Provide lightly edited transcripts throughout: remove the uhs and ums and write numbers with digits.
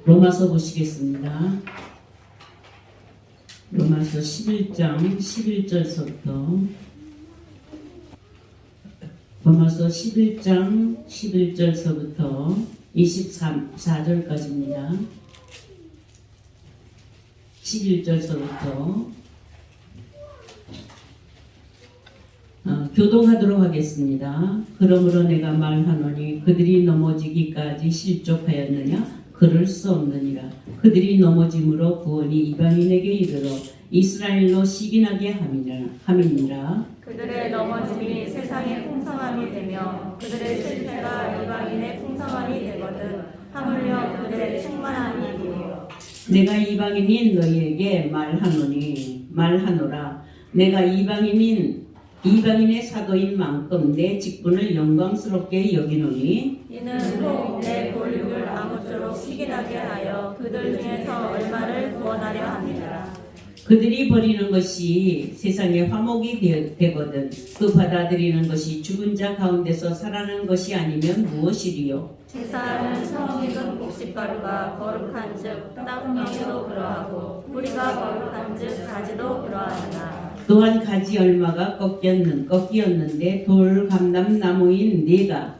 로마서 보시겠습니다. 로마서 11장 11절서부터 로마서 11장 11절서부터 24절까지입니다. 11절서부터 교독하도록 하겠습니다. 그러므로 내가 말하노니 그들이 넘어지기까지 실족하였느냐? 그럴 수 없느니라. 그들이 넘어짐으로 구원이 이방인에게 이르러 이스라엘로 시기나게 함이니라. 그들의 넘어짐이 세상의 풍성함이 되며 그들의 실패가 이방인의 풍성함이 되거든 하물며 그들의 충만함이 되며 내가 이방인인 너희에게 말하노라. 내가 이방인의 사도인 만큼 내 직분을 영광스럽게 여기노니 이는 또 내 본육을 아무쪼록 시기나게 하여 그들 중에서 얼마를 구원하려 합니다. 그들이 버리는 것이 세상의 화목이 되거든 그 받아들이는 것이 죽은 자 가운데서 살아난 것이 아니면 무엇이리요? 제사는 처음 익은 곡식가루가 거룩한즉 땅콩이도 그러하고 뿌리가 거룩한즉 가지도 그러하나 또한 가지 얼마가 꺾이었는데 돌감람나무인 네가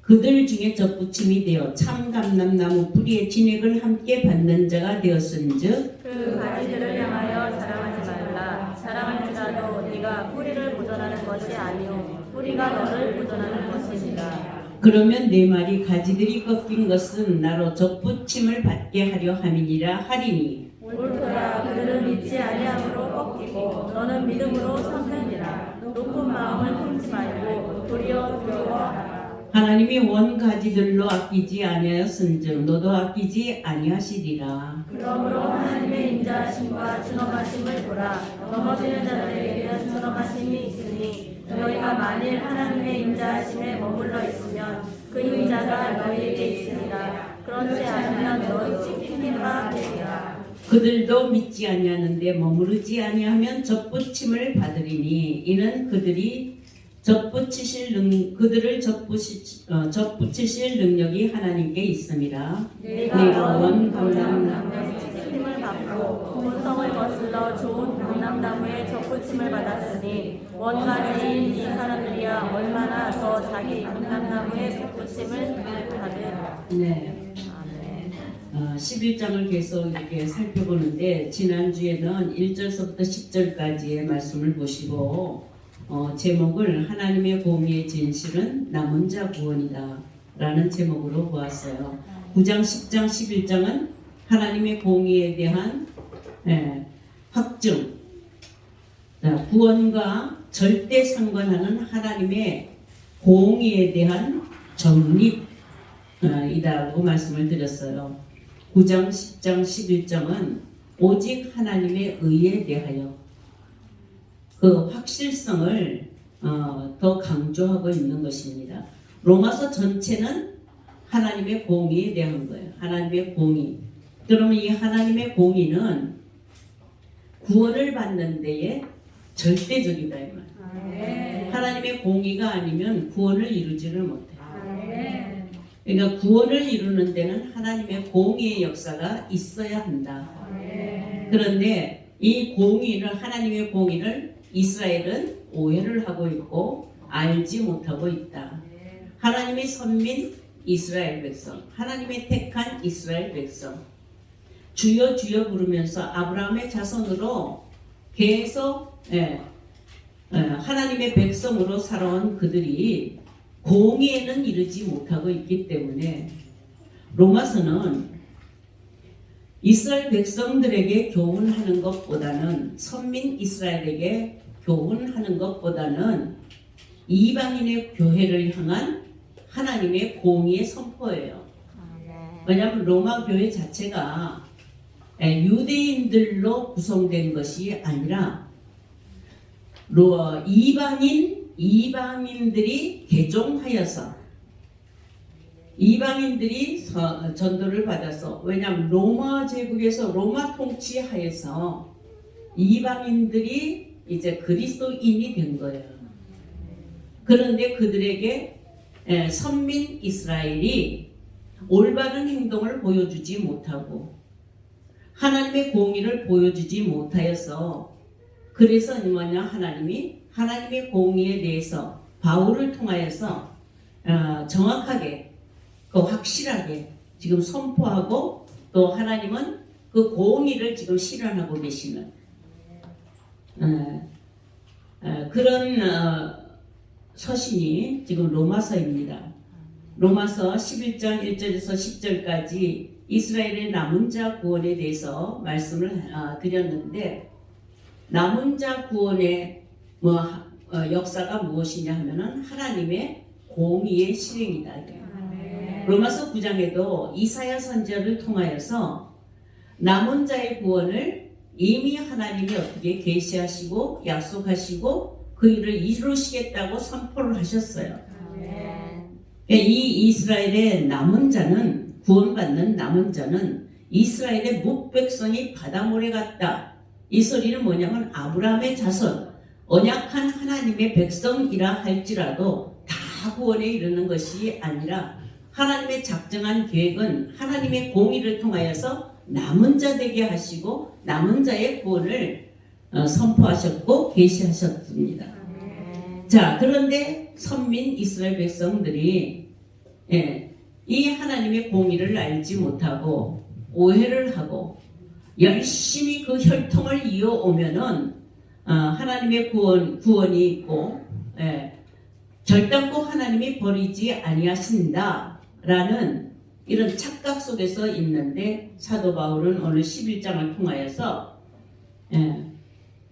그들 중에 접붙임이 되어 참 감람나무 뿌리의 진액을 함께 받는 자가 되었은즉 그 가지들을 향하여 자랑하지 말라. 자랑할 자도 네가 뿌리를 보존하는 것이 아니오 뿌리가 너를 보존하는 것이니라. 그러면 내 말이 가지들이 꺾인 것은 나로 접붙임을 받게 하려 함이니라 하리니 옳도다. 그들은 믿지 아니함으로 꺾이고 너는 믿음으로 섰느니라. 높은 마음을 품지 말고 도리어 두려워하라. 하나님이 원 가지들로 아끼지 아니하였은즉 너도 아끼지 아니하시리라. 그러므로 하나님의 인자하심과 준엄하심을 보라. 넘어지는 자들에게는 준엄하심이 있으니 너희가 만일 하나님의 인자하심에 머물러 있으면 그 인자가 너희에게 있으리라. 그렇지 않으면 너희 찢긴 바 되리라. 그들도 믿지 아니하는데 머무르지 아니하면 접붙임을 받으리니 이는 그들을 접붙이실 능력이 하나님께 있음이라. 내가 원 감람나무의 찢김을 받고 본성을 거슬러 좋은 감람나무의 접붙임을 받았으니 원가지인 이 사람들이야 얼마나 더 자기 감람나무의 접붙임을 받으리라. 네. 11장을 계속 이렇게 살펴보는데 지난주에는 1절서부터 10절까지의 말씀을 보시고 제목을 하나님의 공의의 진실은 남은 자 구원이다 라는 제목으로 보았어요. 9장, 10장, 11장은 하나님의 공의에 대한 확증, 구원과 절대 상관하는 하나님의 공의에 대한 정립이라고 말씀을 드렸어요. 9장, 10장, 11장은 오직 하나님의 의에 대하여 그 확실성을 더 강조하고 있는 것입니다. 로마서 전체는 하나님의 공의에 대한 거예요. 하나님의 공의. 그러면 이 하나님의 공의는 구원을 받는 데에 절대적이다 이 말. 하나님의 공의가 아니면 구원을 이루지를 못해요. 그러니까 구원을 이루는 데는 하나님의 공의의 역사가 있어야 한다. 그런데 이 공의를 하나님의 공의를 이스라엘은 오해를 하고 있고 알지 못하고 있다. 하나님의 선민 이스라엘 백성, 하나님의 택한 이스라엘 백성, 주여 주여 부르면서 아브라함의 자손으로 계속 하나님의 백성으로 살아온 그들이 공의에는 이르지 못하고 있기 때문에 로마서는 이스라엘 백성들에게 교훈하는 것보다는 선민 이스라엘에게 교훈하는 것보다는 이방인의 교회를 향한 하나님의 공의의 선포예요. 왜냐하면 로마 교회 자체가 유대인들로 구성된 것이 아니라 이방인들이 개종하여서 이방인들이 전도를 받아서 왜냐하면 로마 제국에서 로마 통치하에서 이방인들이 이제 그리스도인이 된 거예요. 그런데 그들에게 선민 이스라엘이 올바른 행동을 보여주지 못하고 하나님의 공의를 보여주지 못하여서 그래서 뭐냐 하나님이 하나님의 공의에 대해서 바울을 통하여서 정확하게 그 확실하게 지금 선포하고 또 하나님은 그 공의를 지금 실현하고 계시는 그런 서신이 지금 로마서입니다. 로마서 11장 1절에서 10절까지 이스라엘의 남은 자 구원에 대해서 말씀을 드렸는데 남은 자 구원의 역사가 무엇이냐 하면은 하나님의 공의의 실행이다. 로마서 9장에도 이사야 선지자를 통하여서 남은 자의 구원을 이미 하나님이 어떻게 계시하시고 약속하시고 그 일을 이루시겠다고 선포를 하셨어요. 이 이스라엘의 남은 자는 구원받는 남은 자는 이스라엘의 묵백성이 바다모래 같다. 이 소리는 뭐냐면 아브라함의 자손 언약한 하나님의 백성이라 할지라도 다 구원에 이르는 것이 아니라 하나님의 작정한 계획은 하나님의 공의를 통하여서 남은 자 되게 하시고 남은 자의 구원을 선포하셨고 계시하셨습니다. 자, 그런데 선민 이스라엘 백성들이 이 하나님의 공의를 알지 못하고 오해를 하고 열심히 그 혈통을 이어오면은 하나님의 구원이 있고 절단코 하나님이 버리지 아니하신다라는 이런 착각 속에서 있는데 사도 바울은 오늘 11장을 통하여서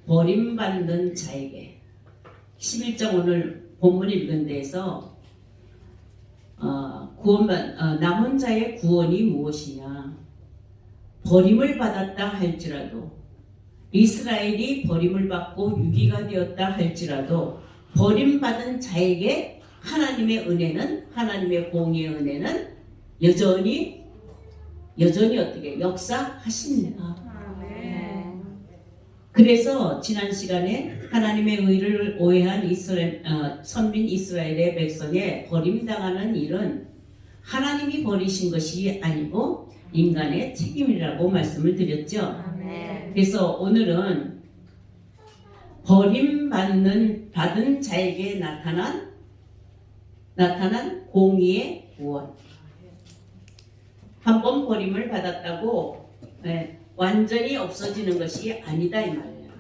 버림받는 자에게 11장 오늘 본문 읽은 데에서 남은 자의 구원이 무엇이냐 버림을 받았다 할지라도 이스라엘이 버림을 받고 유기가 되었다 할지라도 버림받은 자에게 하나님의 은혜는 하나님의 공의의 은혜는 여전히 어떻게 역사하십니다. 그래서 지난 시간에 하나님의 의를 오해한 선민 이스라엘의 백성에 버림당하는 일은 하나님이 버리신 것이 아니고 인간의 책임이라고 말씀을 드렸죠. 그래서 오늘은 받은 자에게 나타난 공의의 구원. 한 번 버림을 받았다고 완전히 없어지는 것이 아니다 이 말이에요.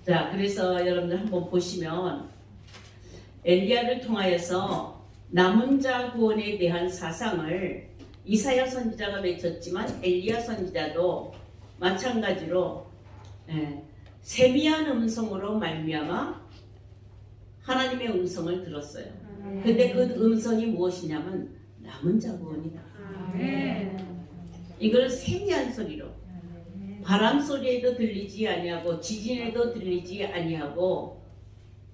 자, 그래서 여러분들 한번 보시면 엘리야를 통하여서 남은 자 구원에 대한 사상을 이사야 선지자가 맺혔지만 엘리야 선지자도 마찬가지로 세미한 음성으로 말미암아 하나님의 음성을 들었어요. 근데 그 음성이 무엇이냐면 남은 자 구원이다. 이걸 세미한 소리로 바람 소리에도 들리지 아니하고 지진에도 들리지 아니하고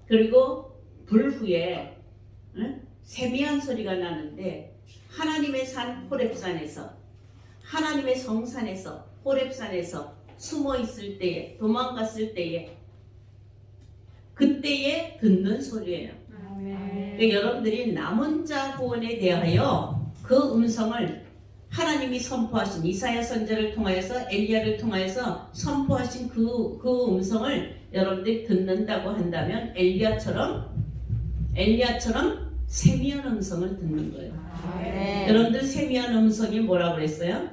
그리고 불 후에 세미한 소리가 나는데 하나님의 산 호렙산에서 하나님의 성산에서 호렙산에서 숨어 있을 때에 도망갔을 때에 그때에 듣는 소리예요. 그러니까 여러분들이 남은 자 구원에 대하여 그 음성을 하나님이 선포하신 이사야 선지자를 통하여서 엘리야를 통하여서 선포하신 그 음성을 여러분들이 듣는다고 한다면 엘리야처럼 세미한 음성을 듣는 거예요. 여러분들 세미한 음성이 뭐라고 그랬어요?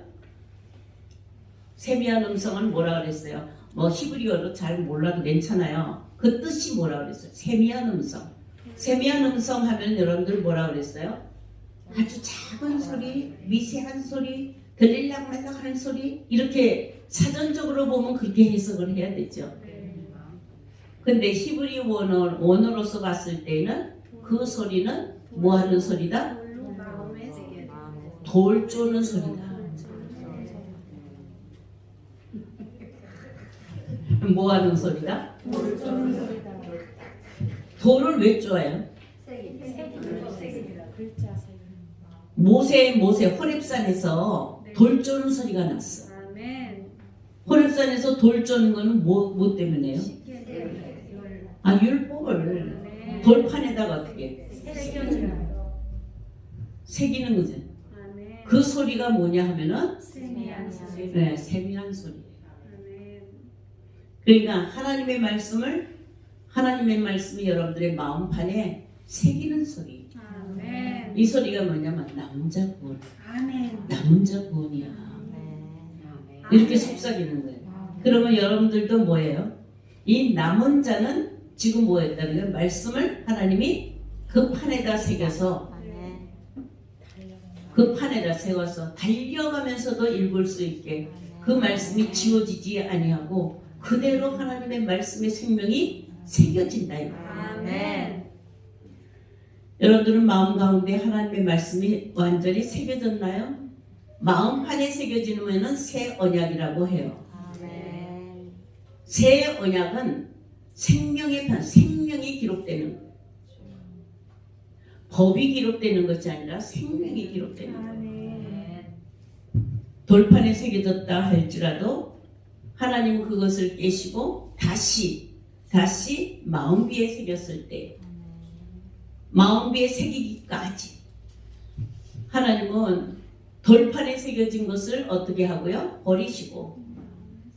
세미한 음성은 뭐라고 그랬어요? 히브리어로 잘 몰라도 괜찮아요. 그 뜻이 뭐라고 그랬어요? 세미한 음성. 세미한 음성 하면 여러분들 뭐라고 그랬어요? 아주 작은 소리, 미세한 소리, 들릴락말락 하는 소리 이렇게 사전적으로 보면 그렇게 해석을 해야 되죠. 근데 히브리 원어로서 봤을 때는 그 소리는 뭐 하는 소리다? 돌 쪼는 소리다. 뭐 하는 소리다? 돌을 왜 쪼아요? 모세 호렙산에서 돌 쪼는 소리가 났어. 호렙산에서 돌 쪼는 거는 뭐 때문에요? 율법을 돌판에다가 어떻게 새기는 거죠. 그 소리가 뭐냐 하면은 세미한 소리. 네, 세미한 소리. 그러니까 하나님의 말씀이 여러분들의 마음판에 새기는 소리. 아멘. 이 소리가 뭐냐면 남자 구원. 아멘. 남자 구원이야. 이렇게 속삭이는 거예요. 그러면 여러분들도 뭐예요? 이 남은 자는 지금 뭐 했다는 거예요? 말씀을 하나님이 그 판에다 새겨서 그 판에다 세워서 달려가면서도 읽을 수 있게 그 말씀이 지워지지 아니하고 그대로 하나님의 말씀의 생명이 새겨진다. 아멘. 여러분들은 마음 가운데 하나님의 말씀이 완전히 새겨졌나요? 마음판에 새겨지면은 새 언약이라고 해요. 새 언약은 생명의 판, 생명이 기록되는 거예요. 법이 기록되는 것이 아니라 생명이 기록되는 거예요. 돌판에 새겨졌다 할지라도 하나님은 그것을 깨시고 다시 마음 위에 새겼을 때 마음 위에 새기기까지 하나님은 돌판에 새겨진 것을 어떻게 하고요? 버리시고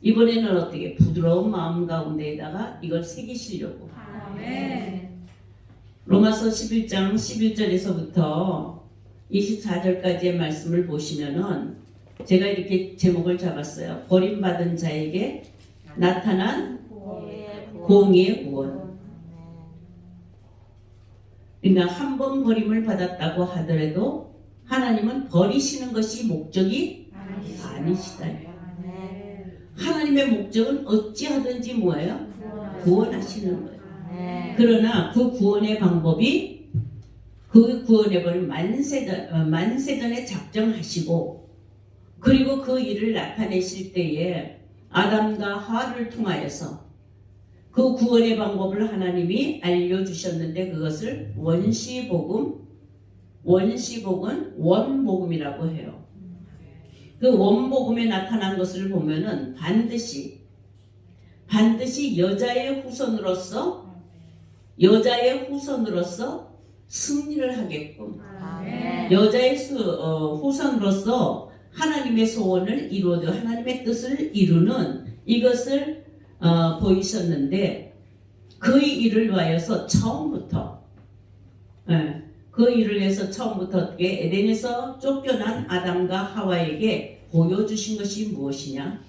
이번에는 어떻게 부드러운 마음 가운데에다가 이걸 새기시려고. 아멘. 로마서 11장 11절에서부터 24절까지의 말씀을 보시면은 제가 이렇게 제목을 잡았어요. 버림받은 자에게 나타난 공의의 구원. 그러니까 한 번 버림을 받았다고 하더라도 하나님은 버리시는 것이 목적이 아니시다. 하나님의 목적은 어찌하든지 뭐예요? 구원하시는 거예요. 그러나 그 구원의 방법이 그 구원의 법을 만세전에 작정하시고 그리고 그 일을 나타내실 때에 아담과 하와를 통하여서 그 구원의 방법을 하나님이 알려주셨는데 그것을 원시복음, 원시복은 원복음이라고 해요. 그 원복음에 나타난 것을 보면은 반드시 여자의 후손으로서 승리를 하게끔 여자의 후손으로서 하나님의 소원을 이루어도 하나님의 뜻을 이루는 이것을 보이셨는데 그 일을 위하여서 처음부터 어떻게 에덴에서 쫓겨난 아담과 하와에게 보여주신 것이 무엇이냐?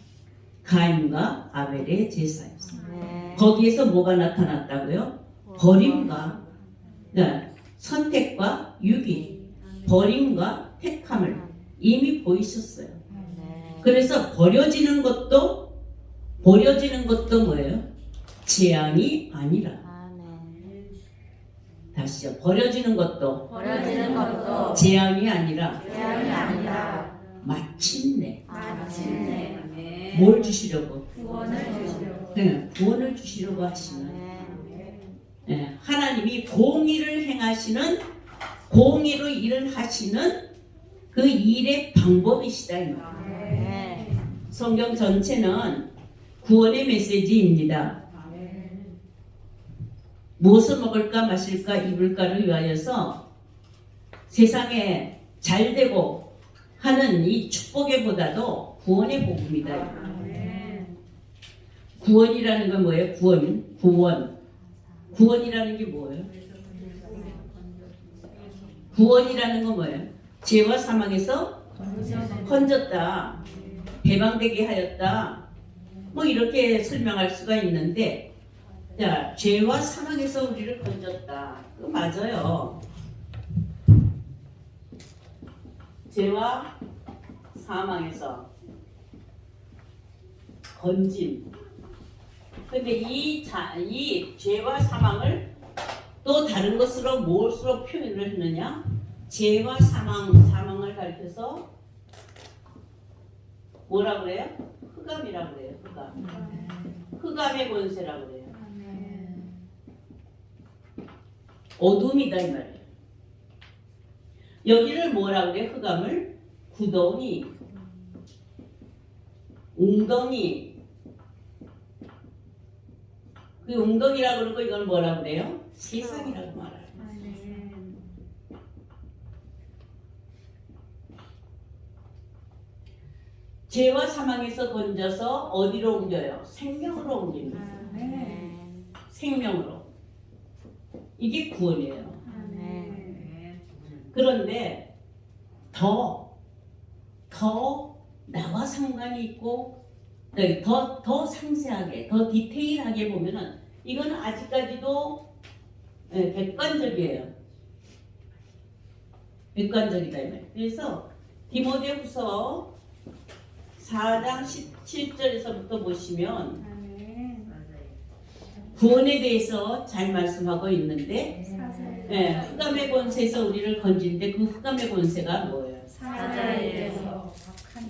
가인과 아벨의 제사였어요. 거기에서 뭐가 나타났다고요? 버림과 선택과 유기, 버림과 택함을 이미 보이셨어요. 그래서 버려지는 것도 뭐예요? 재앙이 아니라. 다시요. 버려지는 것도 재앙이 아니라 마침내 뭘 주시려고? 구원을 주시려고 하시는 하나님이 공의로 일을 하시는 그 일의 방법이시다. 성경 전체는 구원의 메시지입니다. 무엇을 먹을까 마실까 입을까를 위하여서 세상에 잘되고 하는 이 축복의 보다도 구원의 복음이다. 구원이라는 건 뭐예요? 구원이라는 게 뭐예요? 구원이라는 건 뭐예요? 죄와 사망에서 건졌다, 해방되게 하였다, 뭐 이렇게 설명할 수가 있는데, 자, 죄와 사망에서 우리를 건졌다. 그거 맞아요. 죄와 사망에서 건짐. 근데 이 죄와 사망을 또 다른 것으로 무엇으로 표현을 했느냐? 죄와 사망을 가르쳐서 뭐라고 그래요? 흑암이라고 그래요. 흑암의 권세라고 그래요. 어둠이다 이 말이에요. 여기를 뭐라고 그래요? 흑암을 구덩이, 웅덩이. 그 웅덩이라고 그러고 이걸 뭐라고 그래요? 세상이라고 말해요. 죄와 사망에서 건져서 어디로 옮겨요? 생명으로 옮깁니다. 아멘. 생명으로. 이게 구원이에요. 아멘. 그런데 더 나와 상관이 있고 더 상세하게, 더 디테일하게 보면은 이거는 아직까지도 객관적이에요. 객관적이다 이 말. 그래서 디모데후서 4장 17절에서부터 보시면 구원에 대해서 잘 말씀하고 있는데 흑암의 권세에서 우리를 건진데 그 흑암의 권세가 뭐예요? 사자의 입에서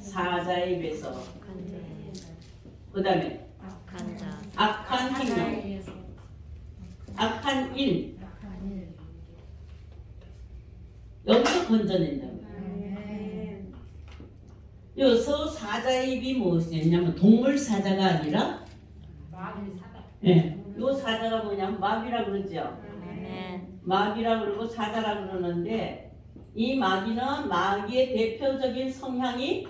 사자의 입에서. 그 다음에 악한 행동, 악한 일. 여기서 건져낸다고. 여기서 사자의 입이 무엇이냐면 동물 사자가 아니라 요 사자가 뭐냐면 마귀라 그러죠. 마귀라 그러고 사자라 그러는데 이 마귀는 마귀의 대표적인 성향이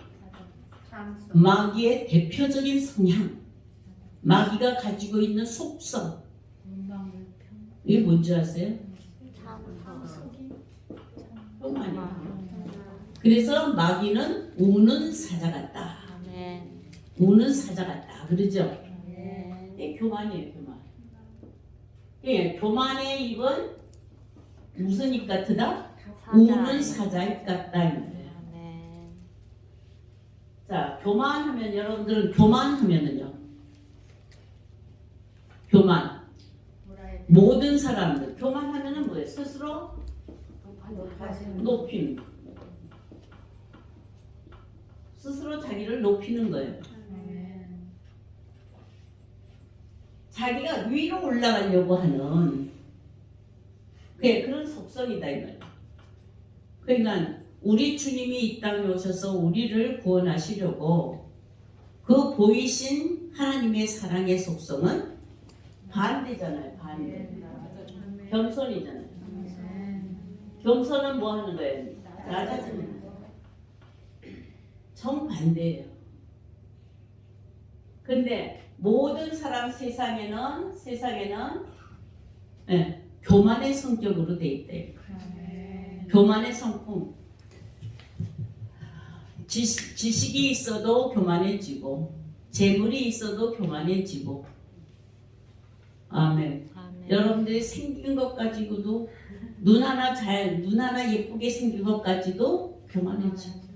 마귀가 가지고 있는 속성 이게 뭔지 아세요? 그래서 마귀는 우는 사자 같다. 우는 사자 같다. 그러죠? 이게 교만이에요, 교만. 예, 교만의 입은 무슨 입 같으다? 우는 사자 입 같다. 이 말이에요. 자, 교만하면 여러분들은 교만하면은요. 교만. 모든 사람들 교만하면은 뭐예요? 스스로 높임. 스스로 자기를 높이는 거예요. 자기가 위로 올라가려고 하는 그런 속성이다 이 말이에요. 그러니까 우리 주님이 이 땅에 오셔서 우리를 구원하시려고 그 보이신 하나님의 사랑의 속성은 반대잖아요. 반대. 겸손이잖아요. 겸손은 뭐 하는 거예요? 낮아지는 거예요. 정반대예요. 근데 모든 사람 세상에는 교만의 성격으로 돼 있대요. 교만의 성품. 지식이 있어도 교만해지고 재물이 있어도 교만해지고. 아멘. 여러분들이 생긴 것 가지고도 눈 하나 예쁘게 생긴 것 가지도 교만해지고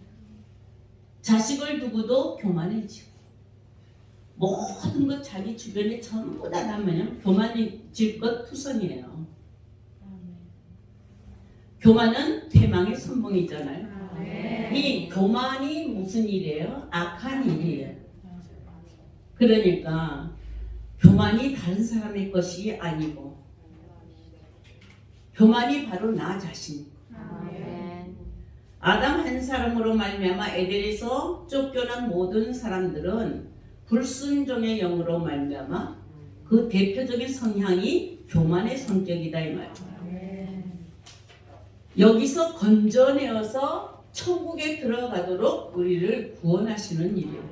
자식을 두고도 교만해지고 모든 것 자기 주변에 전부 다 담으면 교만해질 것 투성이에요. 교만은 퇴망의 선봉이잖아요. 이 교만이 무슨 일이에요? 악한 일이에요. 그러니까 교만이 다른 사람의 것이 아니고 교만이 바로 나 자신. 아담 한 사람으로 말미암아 에덴에서 쫓겨난 모든 사람들은 불순종의 영으로 말미암아 그 대표적인 성향이 교만의 성격이다 이 말이에요. 여기서 건져내어서 천국에 들어가도록 우리를 구원하시는 일이에요.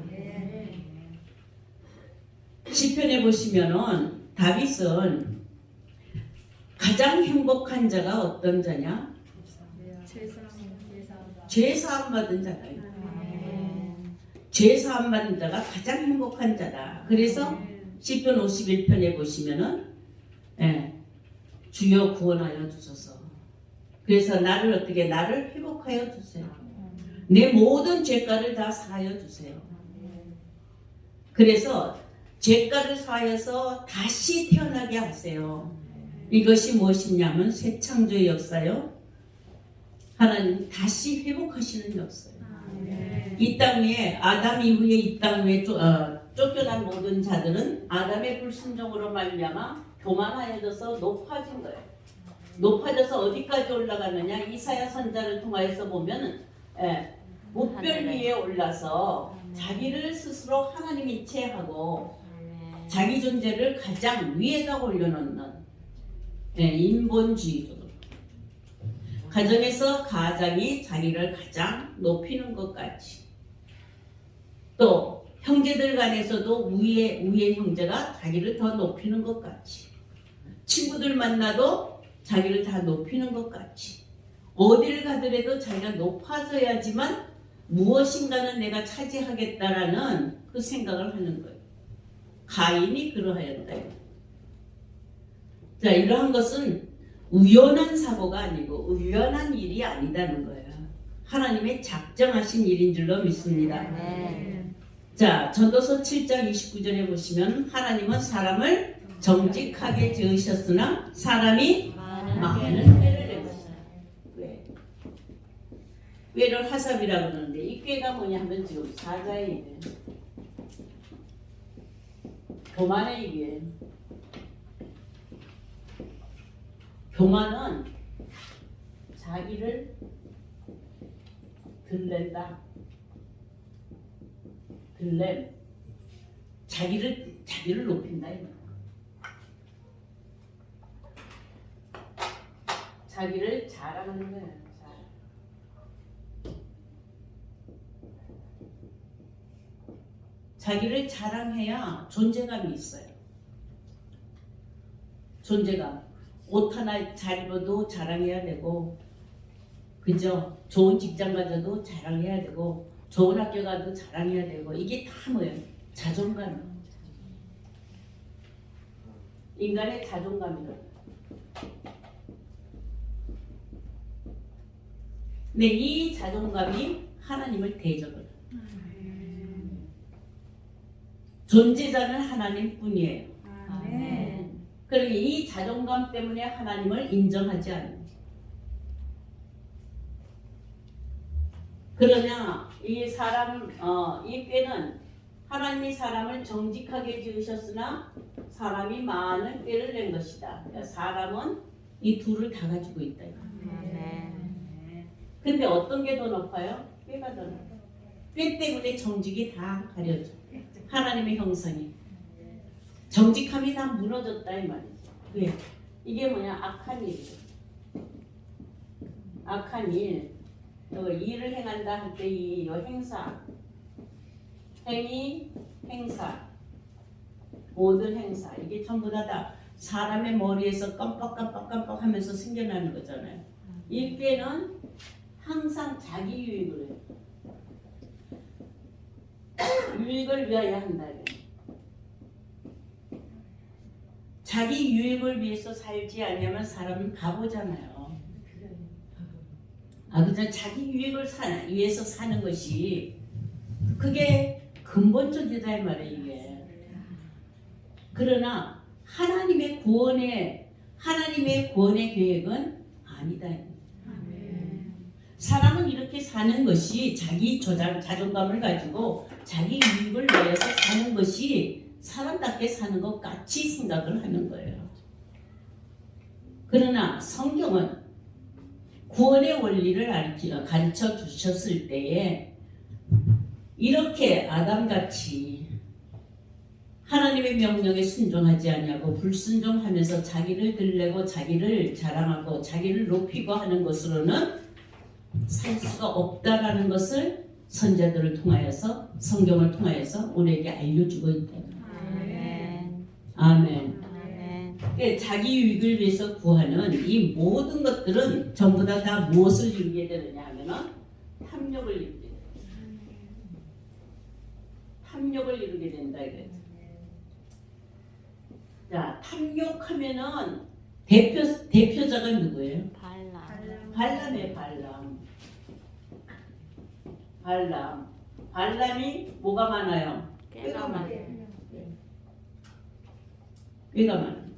시편에 보시면은 다윗은 가장 행복한 자가 어떤 자냐? 죄 사함 받은 자다. 죄 사함 받은 자가 가장 행복한 자다. 그래서 시편 51편에 보시면은 주여 구원하여 주소서. 그래서 나를 회복하여 주세요. 내 모든 죄가를 다 사하여 주세요. 그래서 죄가를 사하여서 다시 태어나게 하세요. 이것이 무엇이냐면 새 창조의 역사요. 하나님 다시 회복하시는 역사예요. 이 땅 위에 아담 이후에 이 땅 위에 쫓겨난 모든 자들은 아담의 불순종으로 말미암아 교만하여져서 높아진 거예요. 높아져서 어디까지 올라가느냐? 이사야 선자를 통하여서 보면 무별 위에 올라서 자기를 스스로 하나님 이체하고 자기 존재를 가장 위에다 올려놓는 인본주의적으로 가정에서 가장이 자기를 가장 높이는 것 같이 또 형제들 간에서도 위의 형제가 자기를 더 높이는 것 같이, 친구들 만나도 자기를 다 높이는 것 같이, 어딜 가더라도 자기가 높아져야지만 무엇인가는 내가 차지하겠다라는 그 생각을 하는 거예요. 가인이 그러하였다. 자, 이러한 것은 우연한 사고가 아니고 우연한 일이 아니다는 거예요. 하나님의 작정하신 일인 줄로 믿습니다. 자, 전도서 7장 29절에 보시면 하나님은 사람을 정직하게 지으셨으나 사람이 많은 꾀를 낸 것이다. 꾀를 하삽이라고 그러는데 이 꾀가 뭐냐 하면 지금 사자의 입에 교만의 입에, 교만은 자기를 들랜다. 들램. 자기를 높인다. 자기를 자랑하는 거예요. 자기를 자랑해야 존재감이 있어요. 존재감. 옷 하나 잘 입어도 자랑해야 되고, 그죠? 좋은 직장 가져도 자랑해야 되고, 좋은 학교 가도 자랑해야 되고, 이게 다 뭐예요? 자존감. 인간의 자존감이라고. 근데 이 자존감이 하나님을 대적을. 존재자는 하나님뿐이에요. 그러니 이 자존감 때문에 하나님을 인정하지 않는. 그러냐 이 꾀는 하나님이 사람을 정직하게 지으셨으나 사람이 많은 꾀를 낸 것이다. 그러니까 사람은 이 둘을 다 가지고 있다. 근데 어떤 게 더 높아요? 꾀가 더 높아요. 꾀 때문에 정직이 다 가려져. 하나님의 형상이. 정직함이 다 무너졌다 이 말이죠. 왜? 이게 뭐냐? 악한 일이에요. 악한 일. 일을 행한다 할 때 이 행사. 행위, 행사. 모든 행사. 이게 전부 다 사람의 머리에서 깜빡깜빡깜빡 하면서 생겨나는 거잖아요. 이 꾀는 항상 자기 유익을 해요. 유익을 위하여 한다. 자기 유익을 위해서 살지 않으면 사람은 바보잖아요. 그죠? 자기 유익을 위해서 사는 것이 그게 근본적이다 이 말이에요. 이게. 그러나 하나님의 구원의 계획은 아니다. 사람은 이렇게 사는 것이 자기 자존감을 가지고 자기 유익을 위해서 사는 것이 사람답게 사는 것 같이 생각을 하는 거예요. 그러나 성경은 구원의 원리를 가르쳐 주셨을 때에 이렇게 아담같이 하나님의 명령에 순종하지 아니하고 불순종하면서 자기를 들내고 자기를 자랑하고 자기를 높이고 하는 것으로는 살 수가 없다라는 것을 선자들을 통하여서 성경을 통하여서 우리에게 알려주고 있다. 아멘. 자기 유익을 위해서 구하는 이 모든 것들은 전부 다 무엇을 이루게 되느냐 하면은 탐욕을 이루게 된다. 탐욕을 이루게 된다 이거죠. 자, 탐욕하면은 대표자가 누구예요? 발람이에요. 발람이 뭐가 많아요? 꾀가 많아요. 꾀가 많아요.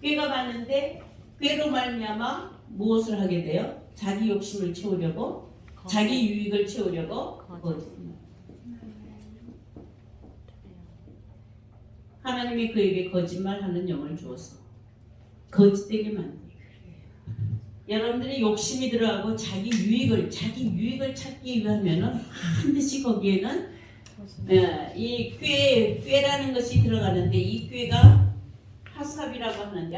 꾀가 많은데 꾀로 말미암아 무엇을 하게 돼요? 자기 욕심을 채우려고, 자기 유익을 채우려고 거짓말. 하나님이 그에게 거짓말하는 영을 주어서 거짓되게 만들어요. 여러분들이 욕심이 들어가고 자기 유익을 찾기 위하면은 반드시 거기에는 이 꾀라는 것이 들어가는데 이 꾀가 하삽이라고 하는데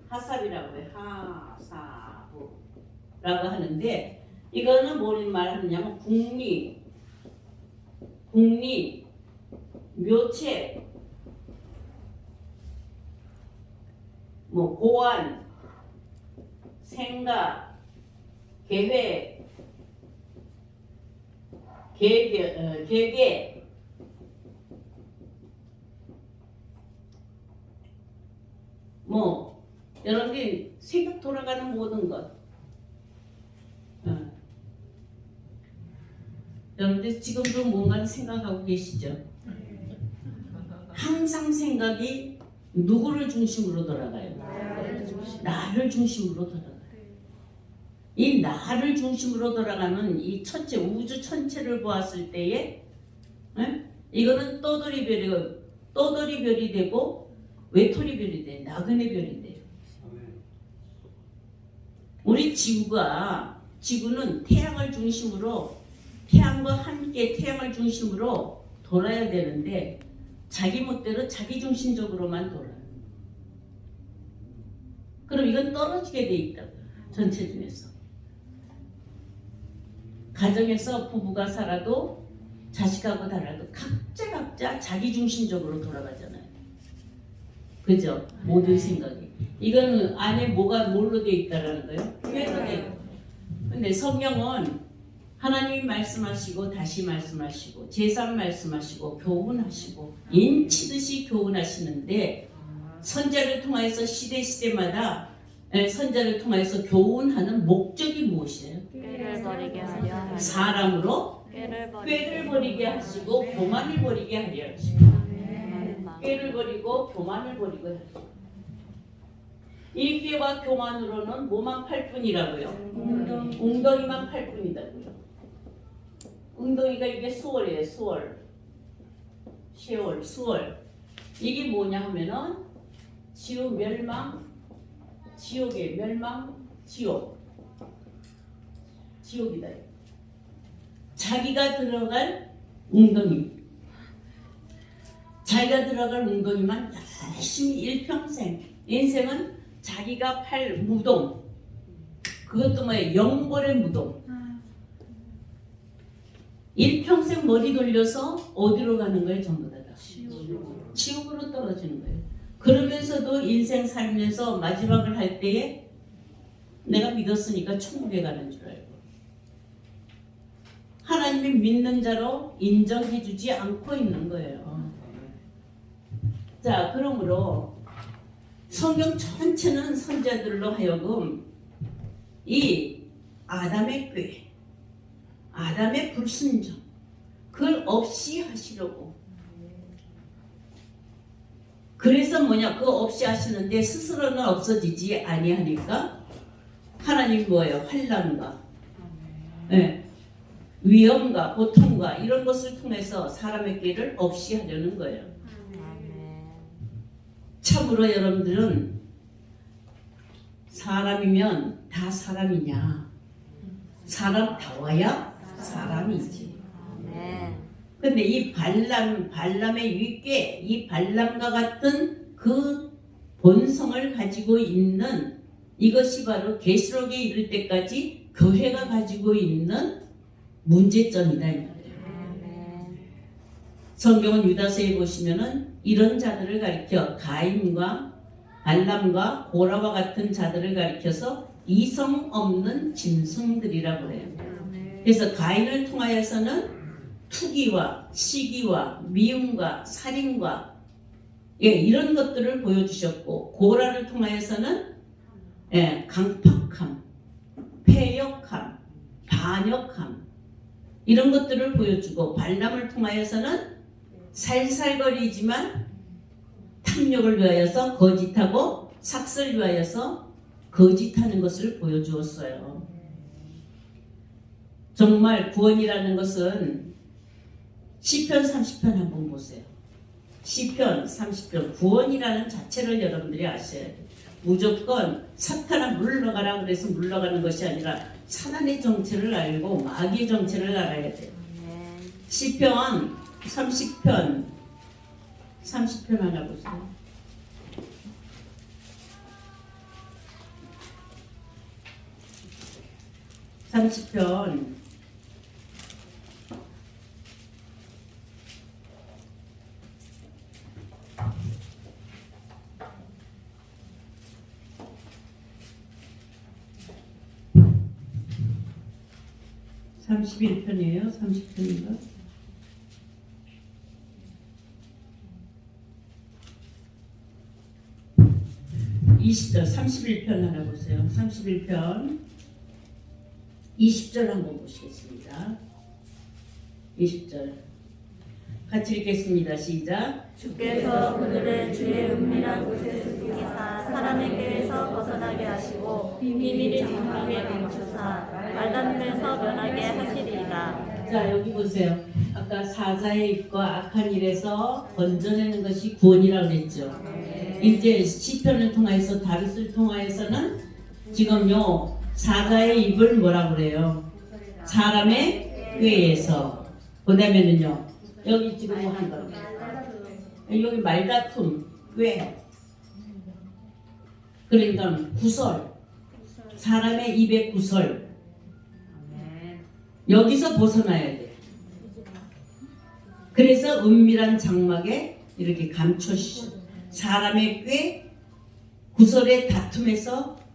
하삽이라고 해요. 하사부라고 하는데 이거는 뭘 말하느냐면 국리, 묘책, 뭐 고안, 생각, 계획, 계획, 뭐 여러분들이 생각 돌아가는 모든 것. 여러분들 지금도 뭔가를 생각하고 계시죠? 항상 생각이 누구를 중심으로 돌아가요? 나를 중심으로 돌아가요. 이 나를 중심으로 돌아가는 이 천체 우주 전체를 보았을 때에 이거는 떠돌이별이 되고 외톨이별이 돼. 나그네 별이 돼요. 우리 지구는 태양을 중심으로 태양과 함께 태양을 중심으로 돌아야 되는데 자기 멋대로 자기 중심적으로만 돌아요. 그럼 이건 떨어지게 돼 있다고요. 전체 중에서. 가정에서 부부가 살아도 자식하고 달라도 각자 자기 중심적으로 돌아가잖아요. 그죠? 모든 생각이. 이거는 안에 뭘로 돼 있다라는 거예요? 꾀로 돼 있다. 근데 성경은 하나님이 말씀하시고 다시 말씀하시고 제3 말씀하시고 교훈하시고 인치듯이 교훈하시는데 선자를 통해서 시대마다 선자를 통해서 교훈하는 목적이 무엇이에요? 꾀를 버리게 하려 하시고 사람으로 꾀를 버리게 하시고 교만을 버리게 하려 하시고 꾀를 버리고 교만을 버리고 하시고 이 꾀와 교만으로는 뭐만 팔 뿐이라고요? 웅덩이만 팔 뿐이라고요. 웅덩이가 이게 수월이에요. 수월. 이게 뭐냐 하면은 지옥 멸망, 지옥의 멸망, 지옥이다. 자기가 들어갈 웅덩이. 자기가 들어갈 웅덩이만 열심히 일평생. 인생은 자기가 팔 무덤. 그것도 뭐예요? 영벌의 무덤. 일평생 머리 돌려서 어디로 가는 거예요? 전부 다. 지옥으로 떨어지는 거예요. 그러면서도 인생 살면서 마지막을 할 때에 내가 믿었으니까 천국에 가는 줄 알고 하나님이 믿는 자로 인정해 주지 않고 있는 거예요. 자, 그러므로 성경 전체는 선자들로 하여금 이 아담의 꾀, 아담의 불순종 그걸 없이 하시려고. 그래서 뭐냐, 그거 없이 하시는데 스스로는 없어지지 아니하니까 하나님 뭐예요? 환난과 위험과 고통과 이런 것을 통해서 사람의 꾀를 없이 하려는 거예요. 참으로 여러분들은 사람이면 다 사람이냐? 사람다워야 사람이지. 근데 이 발람의 윗괴, 이 발람과 같은 그 본성을 가지고 있는 이것이 바로 계시록에 이를 때까지 교회가 가지고 있는 문제점이다 이 말이에요. 성경은 유다서에 보시면은 이런 자들을 가리켜 가인과 발람과 고라와 같은 자들을 가리켜서 이성 없는 짐승들이라고 해요. 그래서 가인을 통하여서는 투기와 시기와 미움과 살인과 이런 것들을 보여주셨고 고라를 통하여서는 강팍함, 패역함, 반역함 이런 것들을 보여주고 발람을 통하여서는 살살거리지만 탐욕을 위하여서 거짓하고 삭슬 위하여서 거짓하는 것을 보여주었어요. 정말 구원이라는 것은 시편 30편 한번 보세요. 시편 30편 구원이라는 자체를 여러분들이 아셔야 돼요. 무조건 사탄아 물러가라 그래서 물러가는 것이 아니라 사단의 정체를 알고 마귀의 정체를 알아야 돼요. 시편 30편 하나 보세요. 30편 31편이에요. 30편인가? (20절) 31편 하나 보세요. 31편 20절 한번 보시겠습니다. 20절 같이 읽겠습니다. 시작. 주께서 그들의 주의 은밀한 곳에 숨기사 사람의 꾀에서 벗어나게 하시고 비밀이 장막에 감추사 말단들에서 면하게 하시리이다. 자, 여기 보세요. 아까 사자의 입과 악한 일에서 건져내는 것이 구원이라고 그랬죠. 이제 시편을 통해서 다윗을 통하여서는 지금요 사자의 입을 뭐라고 그래요? 사람의 꾀에서. 그다음에는요 여기 지금 뭐 한 거? 여기 말다툼, 꾀. 그러니까 구설. 사람의 입의 구설. 여기서 벗어나야 돼. 그래서 은밀한 장막에 이렇게 감춰주셔. 사람의 꾀, 구설의 다툼에서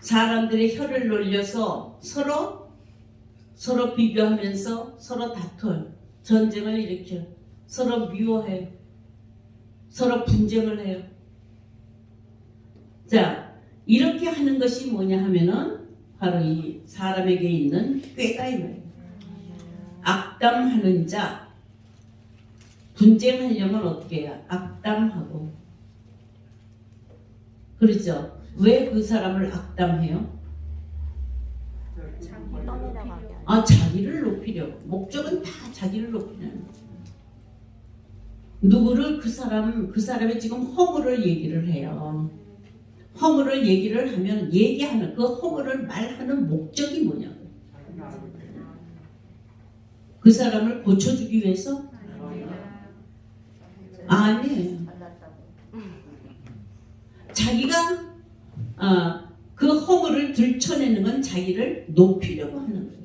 사람들의 혀를 놀려서 서로 비교하면서 서로 다퉈요. 전쟁을 일으켜 서로 미워해요. 서로 분쟁을 해요. 자, 이렇게 하는 것이 뭐냐 하면은 바로 이 사람에게 있는 꾀가 이 말이에요. 악담하는 자, 분쟁하려면 어떻게 해요? 악담하고. 그렇죠? 왜 그 사람을 악담해요? 자기를 높이려고. 목적은 다 자기를 높이는. 누구를 그 사람의 지금 허물을 얘기를 해요. 허물을 얘기를 하면 얘기하는 그 허물을 말하는 목적이 뭐냐고. 그 사람을 고쳐주기 위해서? 아니에요. 자기가 그 허물을 들춰내는 건 자기를 높이려고 하는 거예요.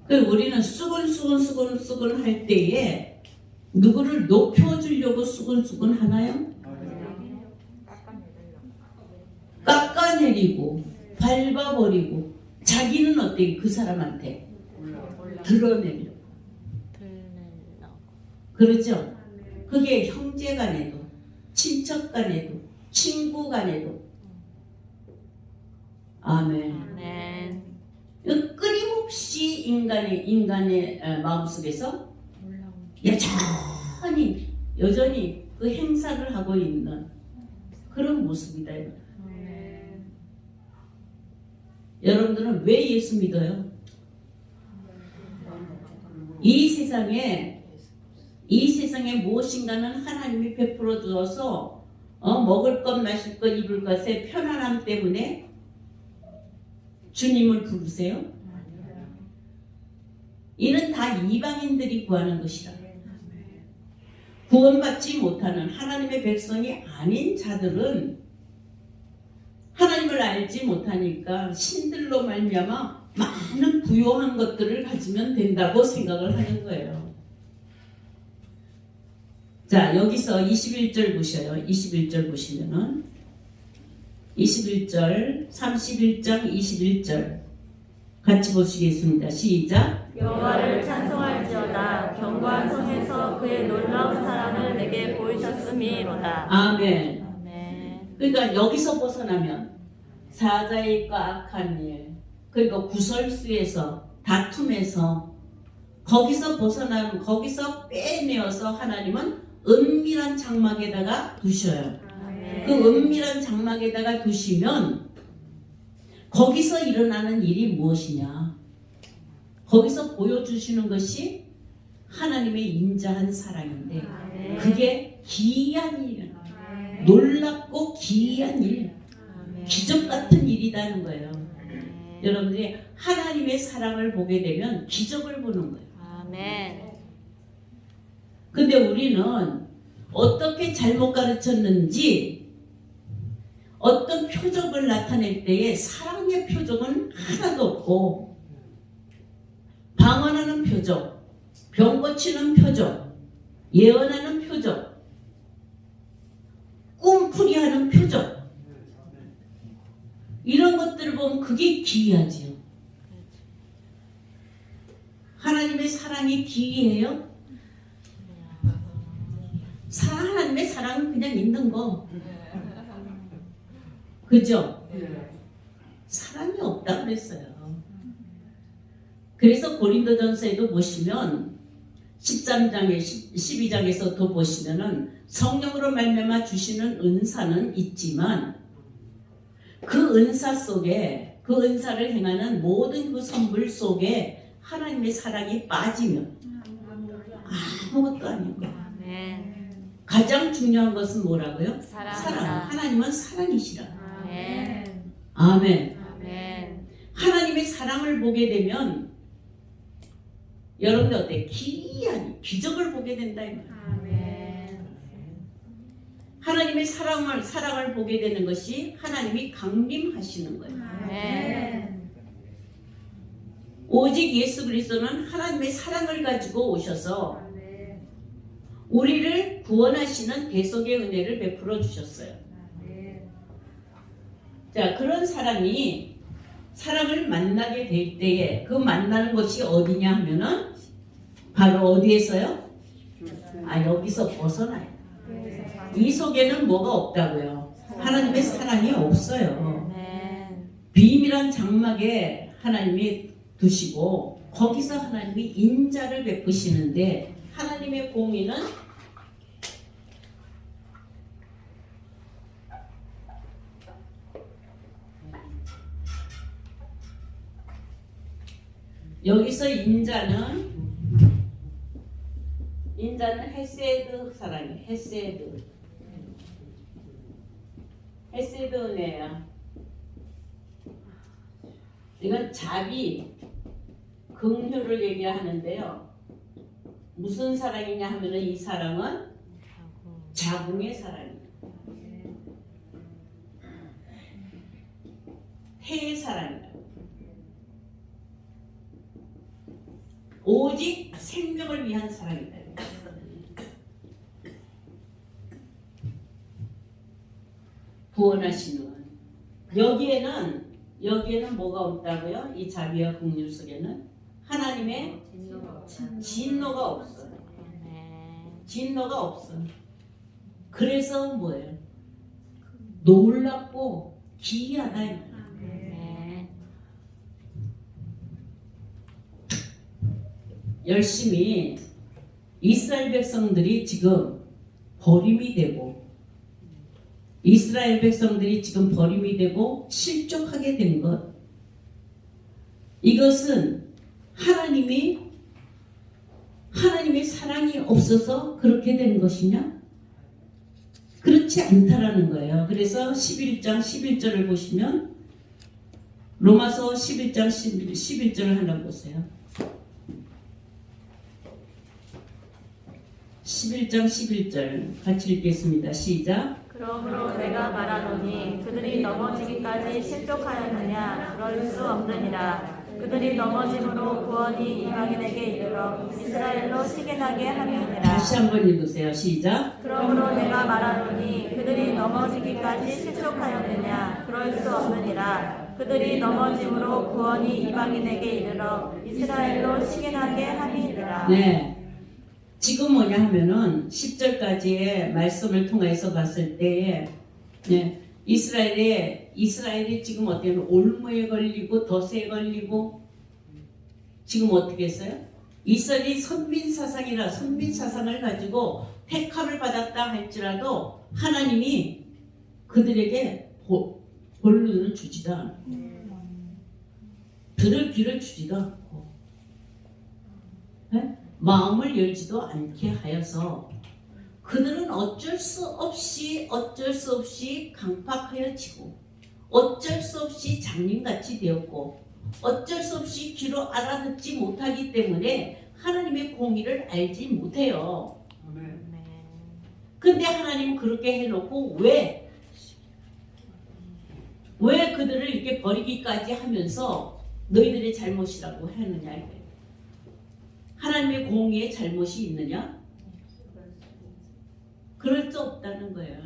그래서 우리는 수근수근 할 때에 누구를 높여주려고 수근수근 하나요? 깎아내리고 밟아버리고 자기는 어때? 그 사람한테 드러내려고. 그렇죠? 그게 형제 간에도 친척 간에도 친구 간에도. 아멘. 끊임없이 인간의 마음속에서 여전히 그 행사를 하고 있는 그런 모습이다. 여러분들은 왜 예수 믿어요? 이 세상에 무엇인가는 하나님이 베풀어 주어서 먹을 것, 마실 것, 입을 것의 편안함 때문에 주님을 부르세요? 이는 다 이방인들이 구하는 것이라. 구원받지 못하는 하나님의 백성이 아닌 자들은 하나님을 알지 못하니까 신들로 말미암아 많은 부요한 것들을 가지면 된다고 생각을 하는 거예요. 자, 여기서 21절 보셔요. 21절 보시면은 21절 31장 21절 같이 보시겠습니다. 시작. 여호와를 찬송할지어다. 견고한 성에서 그의 놀라운 사랑을 내게 보이셨음이로다. 아멘. 그러니까 여기서 벗어나면 사자의 입과 악한 일, 그리고 구설수에서 다툼에서 거기서 벗어나면 거기서 빼내어서 하나님은 은밀한 장막에다가 두셔요. 그 은밀한 장막에다가 두시면 거기서 일어나는 일이 무엇이냐? 거기서 보여주시는 것이 하나님의 인자한 사랑인데 그게 기이한 일, 놀랍고 기이한 일, 기적 같은 일이라는 거예요. 여러분들이 하나님의 사랑을 보게 되면 기적을 보는 거예요. 근데 우리는 어떻게 잘못 가르쳤는지, 어떤 표적을 나타낼 때에 사랑의 표적은 하나도 없고, 방언하는 표적, 병 고치는 표적, 예언하는 표적, 꿈풀이하는 표적, 이런 것들을 보면 그게 기이하지요. 하나님의 사랑이 기이해요? 하나님의 사랑은 그냥 있는 거. 그죠? 사랑이 없다 그랬어요. 그래서 고린도전서에도 보시면 13장에 12장에서도 보시면은 성령으로 말미암아 주시는 은사는 있지만 그 은사 속에 그 은사를 행하는 모든 그 선물 속에 하나님의 사랑이 빠지면 아무것도 아닌 거예요. 가장 중요한 것은 뭐라고요? 사랑. 하나님은 사랑이시라. 아멘. 하나님의 사랑을 보게 되면 여러분들 어때? 기이한 기적을 보게 된다. 하나님의 사랑을 보게 되는 것이 하나님이 강림하시는 거예요. 오직 예수 그리스도는 하나님의 사랑을 가지고 오셔서 우리를 구원하시는 대속의 은혜를 베풀어 주셨어요. 자, 그런 사람이 사랑을 만나게 될 때에 그 만나는 것이 어디냐 하면은 바로 어디에서요? 여기서 벗어나요. 이 속에는 뭐가 없다고요? 하나님의 사랑이 없어요. 비밀한 장막에 하나님이 두시고 거기서 하나님이 인자를 베푸시는데 하나님의 공의는 여기서 인자는 헤세드 사랑이에요. 헤세드 은혜야. 이건 자비, 긍휼을 얘기하는데요. 무슨 사랑이냐 하면은 이 사랑은 자궁의 사랑이에요. 태의 사랑이에요. 오직 생명을 위한 사랑이다. 구원하시는 여기에는 뭐가 없다고요? 이 자비와 긍휼 속에는 하나님의 진노가 없어요. 진노가 없어. 그래서 뭐예요? 놀랍고 기이하다. 열심히 이스라엘 백성들이 지금 버림이 되고 실족하게 된 것, 이것은 하나님의 사랑이 없어서 그렇게 된 것이냐? 그렇지 않다라는 거예요. 그래서 11장 11절을 보시면 로마서 11장 11절을 하나 보세요. 11장 11절 같이 읽겠습니다. 시작. 그러므로 내가 말하노니 그들이 넘어지기까지 실족하였느냐? 그럴 수 없느니라. 그들이 넘어짐으로 구원이 이방인에게 이르러 이스라엘로 시기나게 함이니라. 다시 한번 읽으세요. 시작. 그러므로 내가 말하노니 그들이 넘어지기까지 실족하였느냐? 그럴 수 없느니라. 그들이 넘어짐으로 구원이 이방인에게 이르러 이스라엘로 시기나게 함이니라. 네. 지금 뭐냐 하면은 10절까지의 말씀을 통해서 봤을 때에 이스라엘이 지금 어떻게 올무에 걸리고 덫에 걸리고 지금 어떻게 했어요? 이스라엘이 선민사상을 가지고 택함을 받았다 할지라도 하나님이 그들에게 본론을 주지도 않고 들을 귀를 주지도 않고 마음을 열지도 않게 하여서 그들은 어쩔 수 없이 강팍하여지고 어쩔 수 없이 장님같이 되었고 어쩔 수 없이 귀로 알아듣지 못하기 때문에 하나님의 공의를 알지 못해요. 근데 하나님은 그렇게 해놓고 왜 왜 그들을 이렇게 버리기까지 하면서 너희들의 잘못이라고 했느냐 이거예요. 하나님의 공의에 잘못이 있느냐? 그럴 수 없다는 거예요.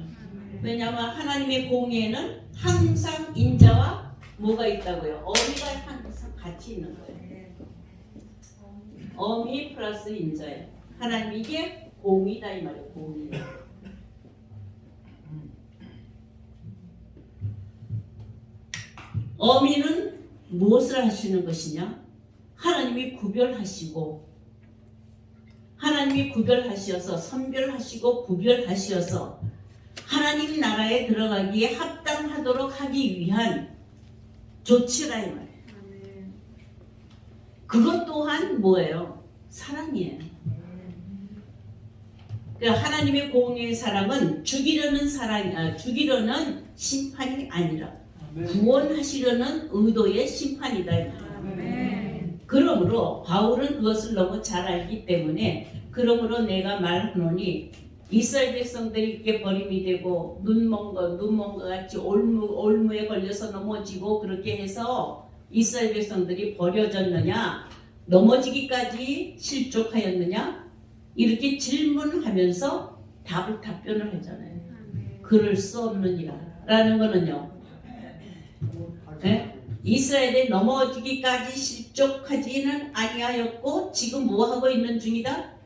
왜냐하면 하나님의 공의에는 항상 인자와 뭐가 있다고요? 어미가 항상 같이 있는 거예요. 어미 플러스 인자예요. 하나님 이게 공의다 이 말이에요. 공의. 어미는 무엇을 하시는 것이냐? 하나님이 구별하시고 하나님이 구별하시어서 선별하시고 구별하시어서 하나님 나라에 들어가기에 합당하도록 하기 위한 조치라 이 말이에요. 그것 또한 뭐예요? 사랑이에요. 그러니까 하나님의 공의의 사랑은 죽이려는 심판이 아니라 구원하시려는 의도의 심판이다. 그러므로 바울은 그것을 너무 잘 알기 때문에 그러므로 내가 말하노니 이스라엘 백성들이 이렇게 버림이 되고 눈먼 것 같이 올무에 걸려서 넘어지고 그렇게 해서 이스라엘 백성들이 버려졌느냐 넘어지기까지 실족하였느냐 이렇게 질문하면서 답변을 하잖아요. 그럴 수 없느니라 라는 거는요. 네? 이스라엘이 넘어지기까지 실족하지는 아니하였고 지금 뭐 하고 있는 중이다?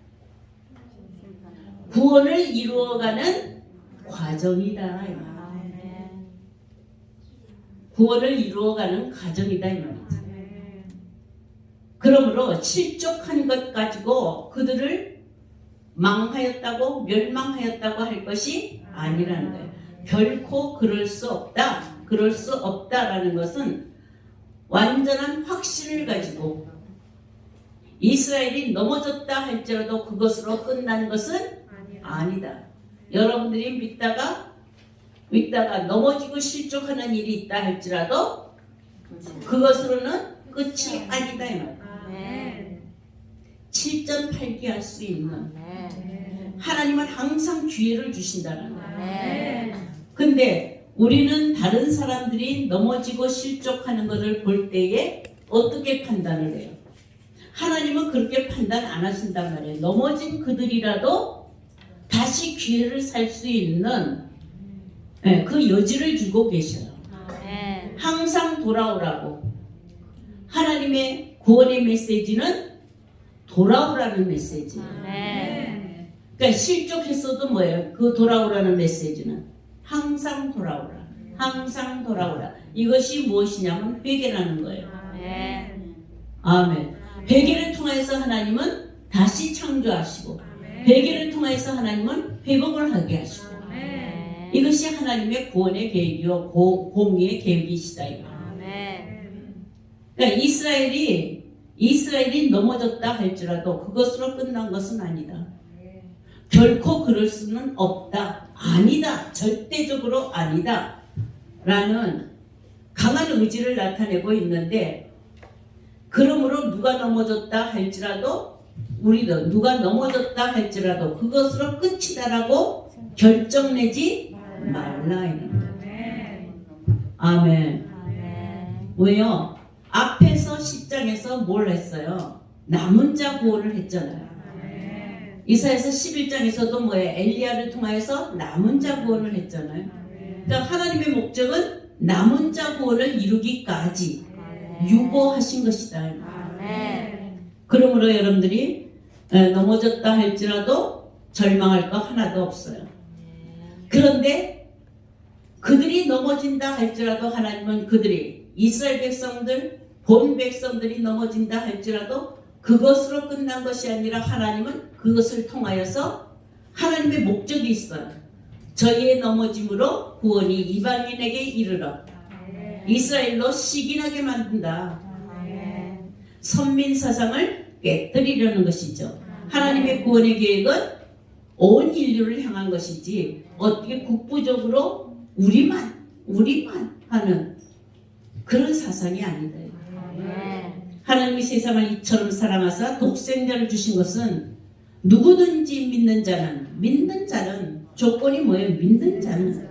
구원을 이루어가는 과정이다. 구원을 이루어가는 과정이다 이 말이죠. 그러므로 실족한 것 가지고 그들을 망하였다고 멸망하였다고 할 것이 아니라는 거예요. 결코 그럴 수 없다. 그럴 수 없다라는 것은 완전한 확신을 가지고 이스라엘이 넘어졌다 할지라도 그것으로 끝난 것은 아니다. 여러분들이 믿다가 넘어지고 실족하는 일이 있다 할지라도 그것으로는 끝이 아니다 이 말이에요. 7전 8기 할 수 있는 하나님은 항상 기회를 주신다는 거예요. 근데 우리는 다른 사람들이 넘어지고 실족하는 것을 볼 때에 어떻게 판단을 해요? 하나님은 그렇게 판단 안 하신단 말이에요. 넘어진 그들이라도 다시 기회를 살 수 있는 그 여지를 주고 계셔요. 항상 돌아오라고. 하나님의 구원의 메시지는 돌아오라는 메시지예요. 그러니까 실족했어도 뭐예요? 그 돌아오라는 메시지는 항상 돌아오라. 항상 돌아오라. 이것이 무엇이냐면 회개라는 거예요. 아멘. 회개를 통해서 하나님은 다시 창조하시고 회개를 통해서 하나님은 회복을 하게 하시고 이것이 하나님의 구원의 계획이요 공의의 계획이시다. 그러니까 이스라엘이 넘어졌다 할지라도 그것으로 끝난 것은 아니다. 결코 그럴 수는 없다. 아니다. 절대적으로 아니다. 라는 강한 의지를 나타내고 있는데 그러므로 누가 넘어졌다 할지라도 우리도 누가 넘어졌다 할지라도 그것으로 끝이다라고 결정내지 말라. 아멘. 왜요? 앞에서 10장에서 뭘 했어요? 남은 자 구원을 했잖아요. 이사야서 11장에서도 뭐예요? 엘리야를 통하여서 남은 자 구원을 했잖아요. 그러니까 하나님의 목적은 남은 자 구원을 이루기까지 유보하신 것이다. 그러므로 여러분들이 넘어졌다 할지라도 절망할 거 하나도 없어요. 그런데 그들이 넘어진다 할지라도 하나님은 그들이 이스라엘 백성들 본 백성들이 넘어진다 할지라도 그것으로 끝난 것이 아니라 하나님은 그것을 통하여서 하나님의 목적이 있어요. 저희의 넘어짐으로 구원이 이방인에게 이르러 이스라엘로 시기나게 만든다. 선민 사상을 깨뜨리려는 것이죠. 하나님의 구원의 계획은 온 인류를 향한 것이지 어떻게 국부적으로 우리만 하는 그런 사상이 아니다. 하나님이 세상을 이처럼 사랑하사 독생자를 주신 것은 누구든지 믿는 자는 조건이 뭐예요? 믿는 자는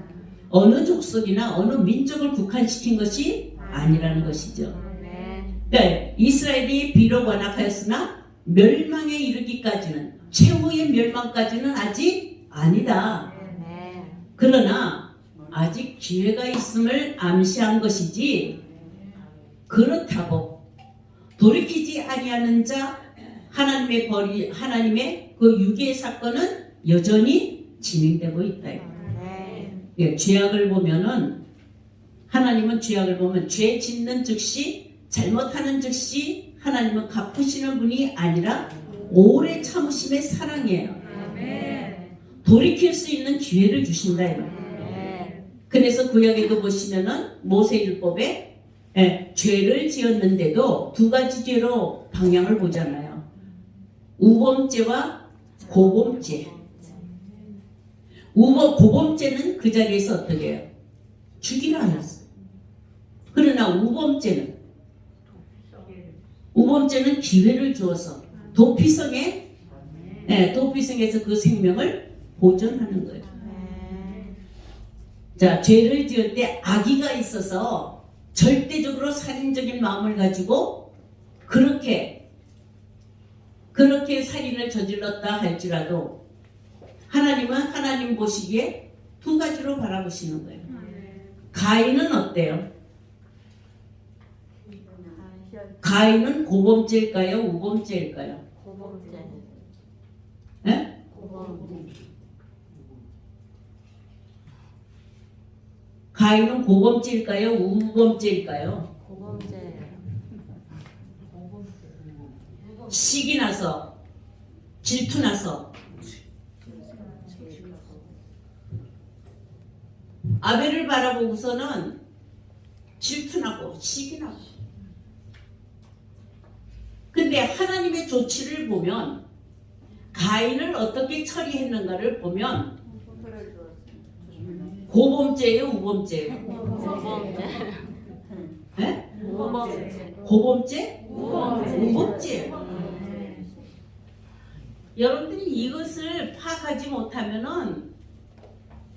어느 족속이나 어느 민족을 국한시킨 것이 아니라는 것이죠. 그러니까 이스라엘이 비록 완악하였으나 멸망에 이르기까지는, 최후의 멸망까지는 아직 아니다. 그러나 아직 기회가 있음을 암시한 것이지, 그렇다고 돌이키지 아니하는 자, 하나님의 그 유괴의 사건은 여전히 진행되고 있다. 예, 죄악을 보면은, 하나님은 죄악을 보면 죄 짓는 즉시, 잘못하는 즉시 하나님은 갚으시는 분이 아니라 오래 참으심의 사랑이에요. 돌이킬 수 있는 기회를 주신다. 그래서 구약에도 보시면은 모세율법에 죄를 지었는데도 두 가지 죄로 방향을 보잖아요. 우범죄와 고범죄. 고범죄는 그 자리에서 어떻게 해요? 죽이라 하였어요. 그러나 우범죄는 기회를 주어서 도피성에서 그 생명을 보존하는 거예요. 자, 죄를 지을 때 악의가 있어서 절대적으로 살인적인 마음을 가지고 그렇게 살인을 저질렀다 할지라도 하나님은 하나님 보시기에 두 가지로 바라보시는 거예요. 가인은 어때요? 가인은 고범죄일까요? 우범죄일까요? 네? 가인은 고범죄일까요? 우범죄일까요? 시기 나서, 질투 나서. 아벨을 바라보고서는 질투나고 시기나고. 근데 하나님의 조치를 보면, 가인을 어떻게 처리했는가를 보면 고범죄예요, 우범죄예요? 네? 고범죄? 우범죄예요. 여러분들이 이것을 파악하지 못하면은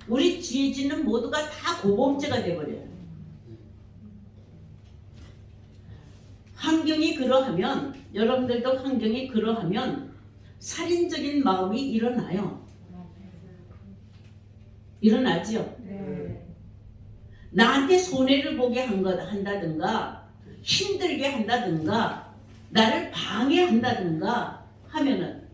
우리 죄 짓는 모두가 다 고범죄가 돼버려요. 환경이 그러하면, 여러분들도 환경이 그러하면 살인적인 마음이 일어나요. 일어나죠? 나한테 손해를 보게 한다든가, 힘들게 한다든가, 나를 방해한다든가 하면은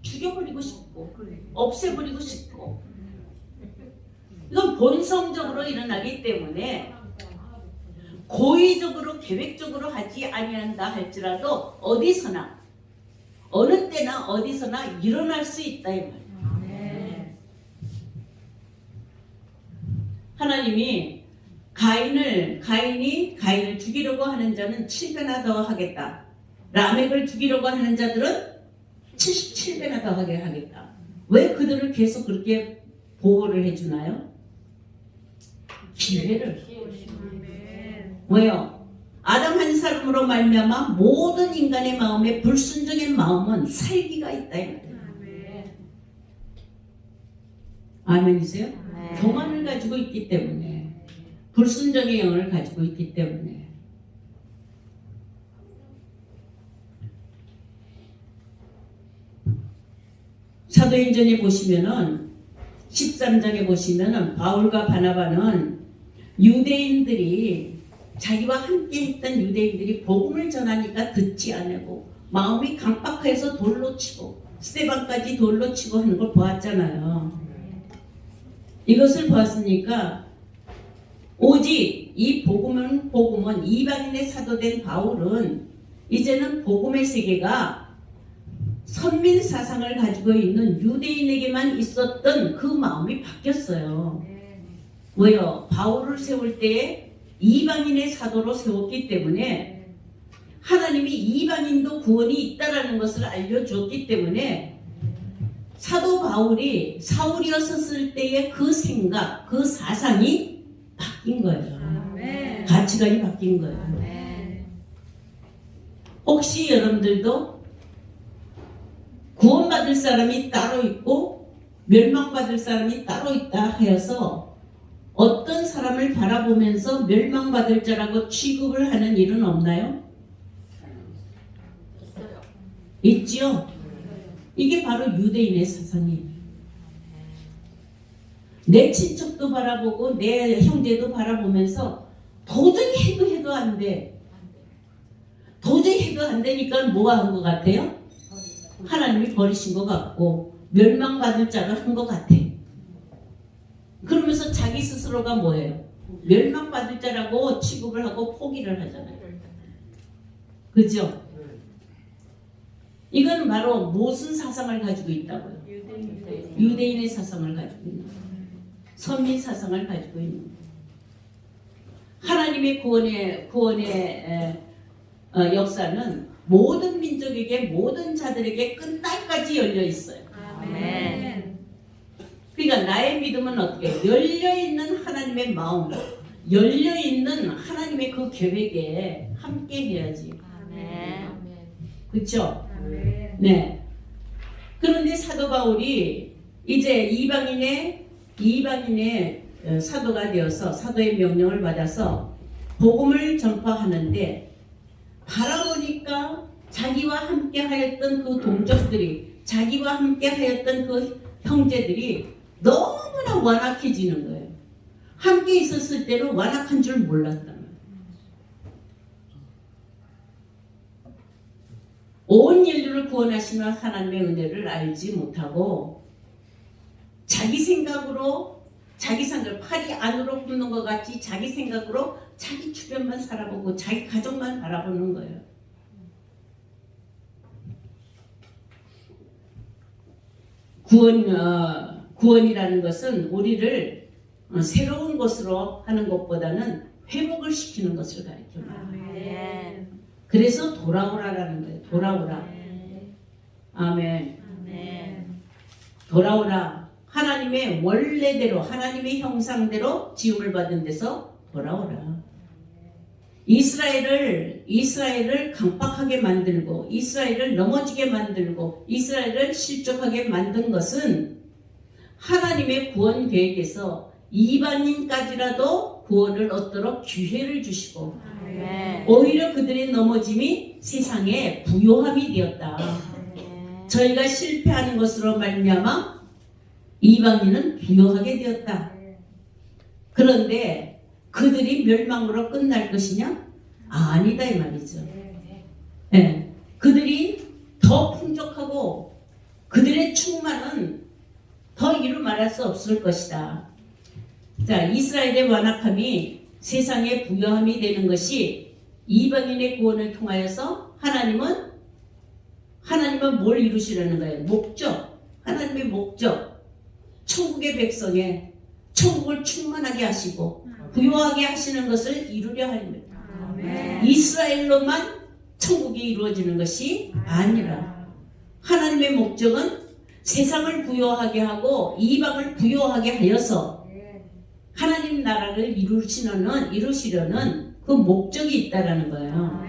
죽여버리고 싶고, 없애버리고 싶고, 이건 본성적으로 일어나기 때문에 고의적으로 계획적으로 하지 아니한다 할지라도 어디서나, 어느 때나 어디서나 일어날 수 있다 이 말이에요. 하나님이 가인을 죽이려고 하는 자는 7배나 더 하겠다. 라멕을 죽이려고 하는 자들은 77배나 더 하게 하겠다. 왜 그들을 계속 그렇게 보호를 해주나요? 기회를. 왜요? 아담 한 사람으로 말미암아 모든 인간의 마음에 불순종의 마음은 살기가 있다 이 말이에요. 아멘이세요? 교만을 가지고 있기 때문에, 불순종의 영을 가지고 있기 때문에. 사도행전에 보시면은 13장에 보시면은 바울과 바나바는 유대인들이, 자기와 함께 했던 유대인들이 복음을 전하니까 듣지 않고 마음이 강박해서 돌로 치고 스데반까지 돌로 치고 하는 걸 보았잖아요. 이것을 보았으니까 오직 이 복음은 이방인의 사도된 바울은 이제는 복음의 세계가 선민 사상을 가지고 있는 유대인에게만 있었던 그 마음이 바뀌었어요. 왜요? 바울을 세울 때에 이방인의 사도로 세웠기 때문에, 하나님이 이방인도 구원이 있다라는 것을 알려주었기 때문에, 사도 바울이 사울이었을 때의 그 생각, 그 사상이 바뀐 거예요. 가치관이 바뀐 거예요. 혹시 여러분들도 구원받을 사람이 따로 있고 멸망받을 사람이 따로 있다 하여서 어떤 사람을 바라보면서 멸망받을 자라고 취급을 하는 일은 없나요? 있지요? 이게 바로 유대인의 사상이에요. 내 친척도 바라보고 내 형제도 바라보면서 도저히 해도 안 돼. 도저히 해도 안 되니까 뭐가 한 것 같아요? 하나님이 버리신 것 같고 멸망받을 자를 한 것 같아. 그러면서 자기 스스로가 뭐예요? 멸망받을 자라고 취급을 하고 포기를 하잖아요. 그죠? 이건 바로 무슨 사상을 가지고 있다고요? 유대인의 사상을 가지고 있는 거예요. 선민 사상을 가지고 있는 거예요. 하나님의 구원의 역사는 모든 민족에게 모든 자들에게 끝날까지 열려 있어요. 아멘. 그러니까 나의 믿음은 어떻게 열려있는 하나님의 마음, 열려있는 하나님의 그 계획에 함께 해야지. 아멘. 그렇죠? 네. 그런데 사도 바울이 이제 이방인의 사도가 되어서 사도의 명령을 받아서 복음을 전파하는데 바라보니까 자기와 함께 하였던 그 동족들이, 자기와 함께 하였던 그 형제들이 너무나 완악해지는 거예요. 함께 있었을 때는 완악한 줄 몰랐단 말이에요. 온 인류를 구원하시는 하나님의 은혜를 알지 못하고 자기 생각으로 팔이 안으로 굽는 것 같이 자기 생각으로 자기 주변만 살아보고 자기 가족만 바라보는 거예요. 구원이라는 것은 우리를 새로운 것으로 하는 것보다는 회복을 시키는 것을 가르쳐요. 그래서 돌아오라라는 거예요. 돌아오라. 아멘. 돌아오라. 하나님의 원래대로, 하나님의 형상대로 지음을 받은 데서 돌아오라. 이스라엘을 강박하게 만들고, 이스라엘을 넘어지게 만들고, 이스라엘을 실족하게 만든 것은 하나님의 구원 계획에서 이방인까지라도 구원을 얻도록 기회를 주시고, 오히려 그들의 넘어짐이 세상에 부요함이 되었다. 저희가 실패하는 것으로 말미암아 이방인은 부요하게 되었다. 그런데 그들이 멸망으로 끝날 것이냐? 아니다 이 말이죠. 네. 그들이 더 풍족하고 그들의 충만은 더 이루 말할 수 없을 것이다. 자, 이스라엘의 완악함이 세상의 부요함이 되는 것이 이방인의 구원을 통하여서 하나님은 뭘 이루시려는 거예요? 목적. 하나님의 목적. 천국의 백성에 천국을 충만하게 하시고 부요하게 하시는 것을 이루려 합니다. 이스라엘로만 천국이 이루어지는 것이 아니라 하나님의 목적은 세상을 부요하게 하고 이방을 부요하게 하여서 하나님 나라를 이루시려는 그 목적이 있다라는 거예요.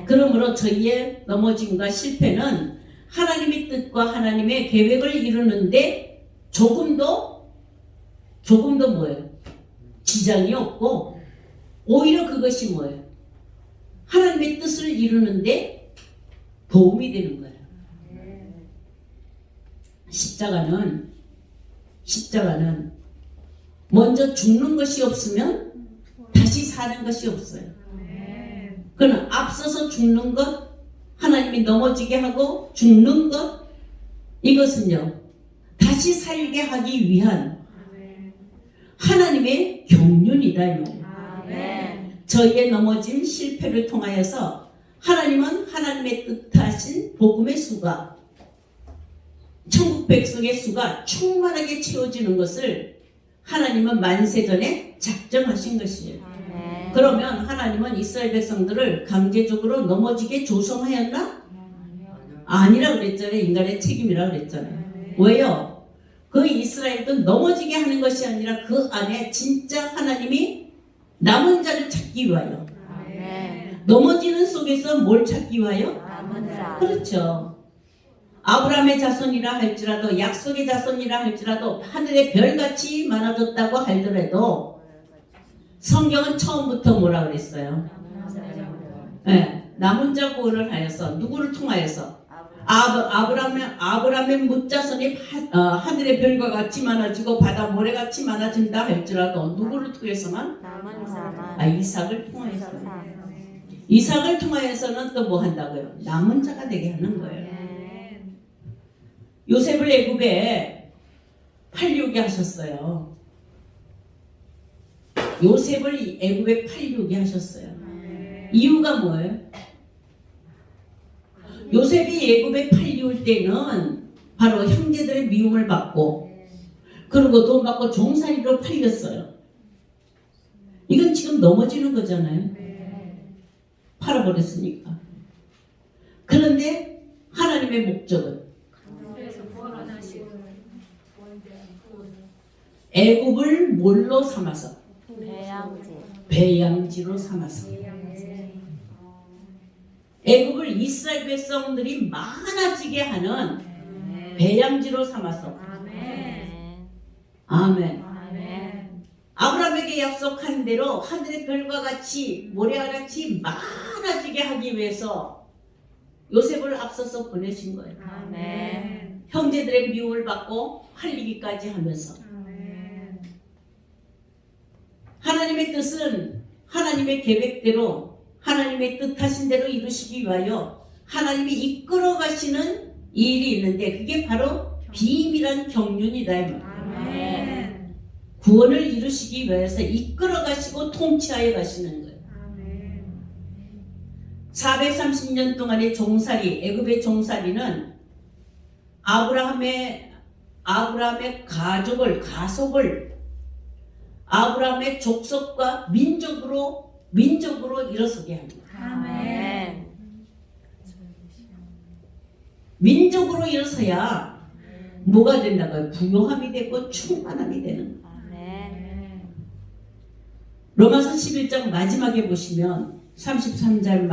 그러므로 저희의 넘어짐과 실패는 하나님의 뜻과 하나님의 계획을 이루는데 조금도 뭐예요? 지장이 없고 오히려 그것이 뭐예요? 하나님의 뜻을 이루는데 도움이 되는 거예요. 십자가는 먼저 죽는 것이 없으면 다시 사는 것이 없어요. 그러나 앞서서 죽는 것, 하나님이 넘어지게 하고 죽는 것, 이것은요 다시 살게 하기 위한 하나님의 경륜이다 이 말이에요. 저희의 넘어짐 실패를 통하여서 하나님은 하나님의 뜻하신 복음의 수가, 천국 백성의 수가 충만하게 채워지는 것을 하나님은 만세전에 작정하신 것이에요. 그러면 하나님은 이스라엘 백성들을 강제적으로 넘어지게 조성하였나? 아니라 그랬잖아요. 인간의 책임이라 그랬잖아요. 왜요? 그 이스라엘도 넘어지게 하는 것이 아니라 그 안에 진짜 하나님이 남은 자를 찾기 위하여. 넘어지는 속에서 뭘 찾기 위하여? 남은 자. 그렇죠. 아브라함의 자손이라 할지라도 약속의 자손이라 할지라도 하늘의 별같이 많아졌다고 하더라도 성경은 처음부터 뭐라 그랬어요? 네, 남은 자 구원을 하여서 누구를 통하여서 아브라함의 묻자손이 하늘의 별과 같이 많아지고 바다 모래같이 많아진다 할지라도 누구를 통해서만? 남은 자만. 이삭을 통하여서. 이삭을 통하여서는 또 뭐 한다고요? 남은 자가 되게 하는 거예요. 요셉을 애굽에 팔려오게 하셨어요. 요셉을 애굽에 팔려오게 하셨어요. 이유가 뭐예요? 요셉이 애굽에 팔려올 때는 바로 형제들의 미움을 받고 그리고 돈 받고 종살이로 팔렸어요. 이건 지금 넘어지는 거잖아요. 팔아버렸으니까. 그런데 하나님의 목적은 애굽을 뭘로 삼아서? 배양지로 삼아서. 애굽을 이스라엘 백성들이 많아지게 하는 배양지로 삼아서. 아멘. 아브라함에게 약속한 대로 하늘의 별과 같이 모래와 같이 많아지게 하기 위해서 요셉을 앞서서 보내신 거예요. 형제들의 미움을 받고 팔리기까지 하면서. 하나님의 뜻은 하나님의 계획대로 하나님의 뜻하신 대로 이루시기 위하여 하나님이 이끌어 가시는 일이 있는데 그게 바로 비밀한 경륜이다 이 말이에요. 구원을 이루시기 위해서 이끌어 가시고 통치하여 가시는 거예요. 430년 동안의 종살이, 애굽의 종살이는 아브라함의 가속을 아브라함의 족속과 민족으로 일어서게 합니다. 민족으로 일어서야 뭐가 된다고요? 부요함이 되고 충만함이 되는 거예요. 로마서 11장 마지막에 보시면 33절을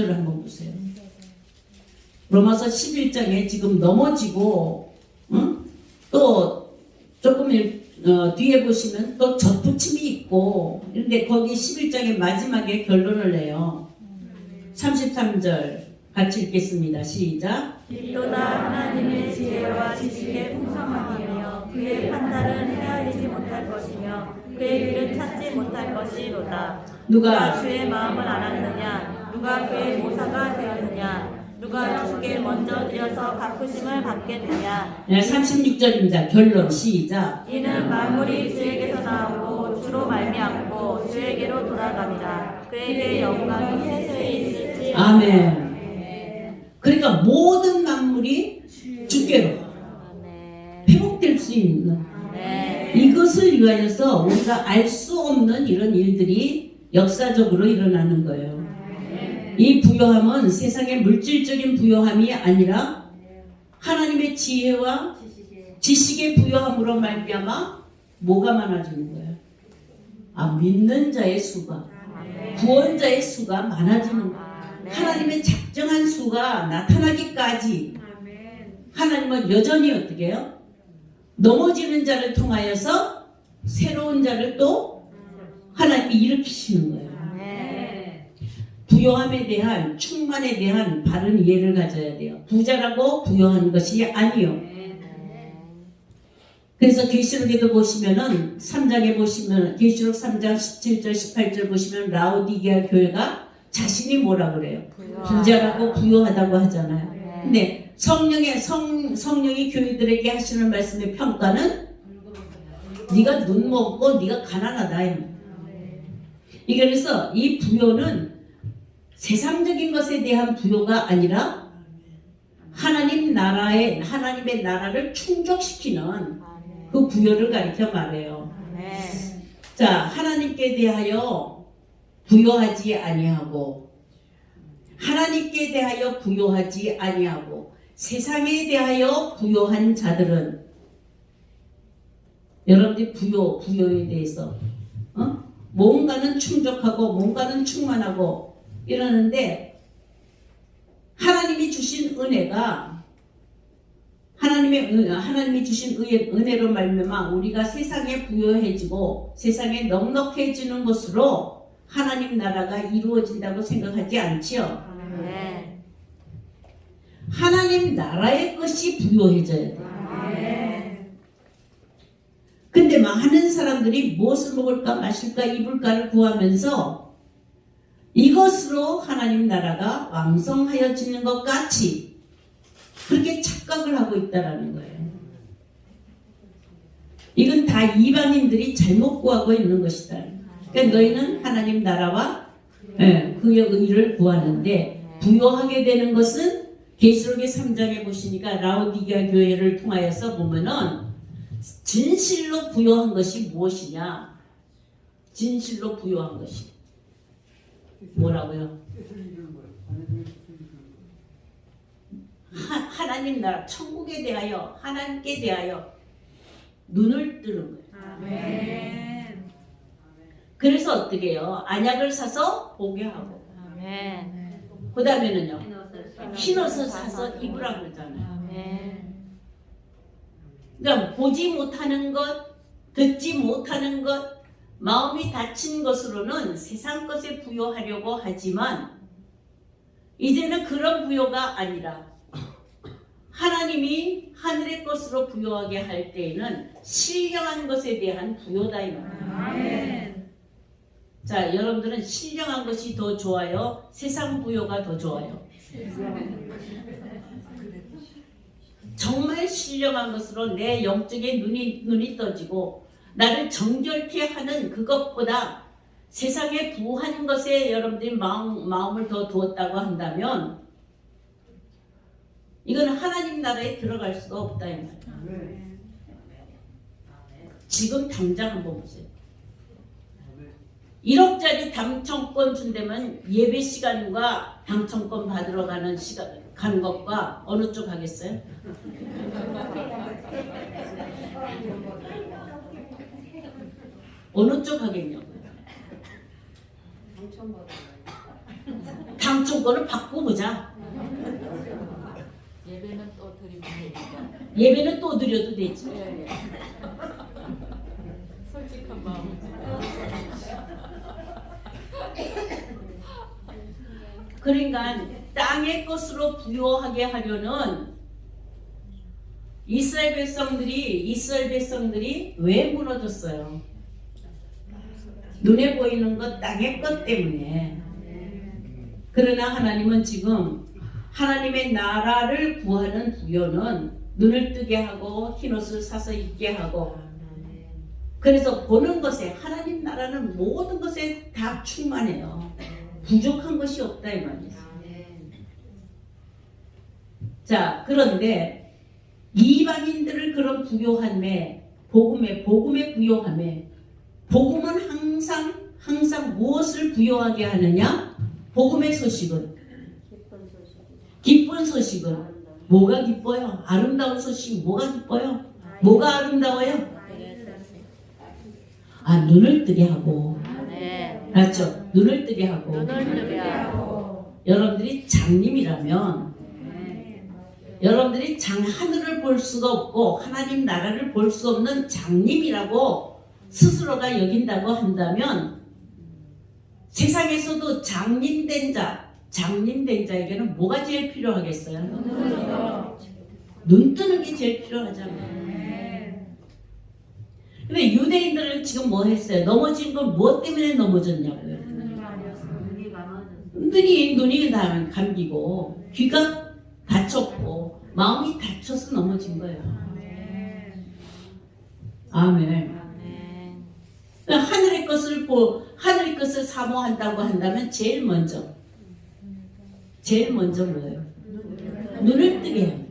한번 보세요. 로마서 11장에 지금 넘어지고 또 조금 뒤에 보시면 또 덧붙임이 있고 그런데 거기 11장의 마지막에 결론을 내요. 33절 같이 읽겠습니다. 시작. 또나 하나님의 지혜와 지식의 풍성함이며 그의 판단은 헤아리지 못할 것이며 그의 길을 찾지 못할 것이로다. 누가 주의 마음을 알았느냐? 누가 그의 모사가 되었느냐? 누가 주께 먼저 들여서 갚으심을 받게 되냐? 네, 36절입니다. 결론 시작. 이는 만물이 주에게서 나오고 주로 말미암고 주에게로 돌아갑니다. 그에게 영광이 세세히 있을지. 아멘. 그러니까 모든 만물이 주께로 회복될 수 있는 이것을 위하여서 우리가 알 수 없는 이런 일들이 역사적으로 일어나는 거예요. 이 부요함은 세상의 물질적인 부요함이 아니라 하나님의 지혜와 지식의 부요함으로 말미암아 뭐가 많아지는 거예요? 믿는 자의 수가, 구원자의 수가 많아지는 거예요. 하나님의 작정한 수가 나타나기까지 하나님은 여전히 어떻게 해요? 넘어지는 자를 통하여서 새로운 자를 또 하나님이 일으키시는 거예요. 부요함에 대한 충만에 대한 바른 이해를 가져야 돼요. 부자라고 부요한 것이 아니요. 그래서 계시록에도 보시면은 3장에 보시면 계시록 3장 17절 18절 보시면 라오디게아 교회가 자신이 뭐라 그래요? 부자라고 부요하다고 하잖아요. 근데 성령이 교회들에게 하시는 말씀의 평가는 네가 눈 먹고 네가 가난하다. 이게 그래서 이 부요는 세상적인 것에 대한 부요가 아니라 하나님의 나라를 충족시키는 그 부요를 가리켜 말해요. 자, 하나님께 대하여 부요하지 아니하고 하나님께 대하여 부요하지 아니하고 세상에 대하여 부요한 자들은 여러분들이 부요에 대해서 뭔가는 충족하고 뭔가는 충만하고 이러는데 하나님이 주신 은혜가 하나님이 주신 은혜로 말미암아 우리가 세상에 부요해지고 세상에 넉넉해지는 것으로 하나님 나라가 이루어진다고 생각하지 않지요? 아멘. 하나님 나라의 것이 부요해져야 돼. 아멘. 근데 많은 사람들이 무엇을 먹을까 마실까 입을까를 구하면서 이것으로 하나님 나라가 왕성하여지는 것 같이 그렇게 착각을 하고 있다라는 거예요. 이건 다 이방인들이 잘못 구하고 있는 것이다. 그러니까 너희는 하나님 나라와 그의 의를 구하는데 부요하게 되는 것은 계시록의 3장에 보시니까 라오디게아 교회를 통하여서 보면은 진실로 부요한 것이 무엇이냐? 진실로 부요한 것이 뭐라고요? 하나님 나라, 천국에 대하여, 하나님께 대하여 눈을 뜨는 거예요. 아멘. 그래서 어떻게 해요? 안약을 사서 보게 하고, 아멘. 그 다음에는요, 흰옷을 사서 입으라고 그러잖아요. 아멘. 그러니까 보지 못하는 것, 듣지 못하는 것, 마음이 닫힌 것으로는 세상 것에 부요하려고 하지만 이제는 그런 부요가 아니라 하나님이 하늘의 것으로 부요하게 할 때에는 신령한 것에 대한 부요다 이 말이에요. 아멘. 자, 여러분들은 신령한 것이 더 좋아요? 세상 부요가 더 좋아요? 정말 신령한 것으로 내 영적인 눈이 떠지고 나를 정결케 하는 그것보다 세상에 부한 것에 여러분들이 마음을 더 두었다고 한다면 이건 하나님 나라에 들어갈 수가 없다 이 말이에요. 지금 당장 한번 보세요. 1억짜리 당첨권 준다면 예배 시간과 당첨권 받으러 가는 가는 것과 어느 쪽 하겠어요? 어느 쪽 하겠냐고요? 당첨권을 받고 보자. 예배는 또 드리면 되니까. 예배는 또 드려도 되지. 예. 솔직한 마음을. 그러니까 땅의 것으로 부요하게 하려는 이스라엘 백성들이 왜 무너졌어요? 눈에 보이는 것, 땅의 것 때문에. 그러나 하나님은 지금 하나님의 나라를 구하는 부요는 눈을 뜨게 하고 흰옷을 사서 입게 하고, 그래서 보는 것에 하나님 나라는 모든 것에 다 충만해요. 부족한 것이 없다 이 말이에요. 자, 그런데 이방인들을 그런 부요함에 복음의 부요함에 복음은 항상 무엇을 부요하게 하느냐? 복음의 소식은 기쁜 소식은 뭐가 기뻐요? 아름다운 소식 뭐가 기뻐요? 뭐가 아름다워요? 눈을 뜨게 하고, 맞죠? 눈을 뜨게 하고. 여러분들이 장님이라면 여러분들이 하늘을 볼 수가 없고 하나님 나라를 볼 수 없는 장님이라고 스스로가 여긴다고 한다면 세상에서도 장님된 자에게는 뭐가 제일 필요하겠어요? 눈 뜨는 게 제일 필요하잖아요. 근데 유대인들은 지금 뭐 했어요? 넘어진 건 무엇 때문에 넘어졌냐고요? 눈이 다 감기고 귀가 다쳤고 마음이 다쳐서 넘어진 거예요. 아멘. 그러니까 하늘의 것을 사모한다고 한다면 제일 먼저 뭐예요? 눈을 뜨게 해요.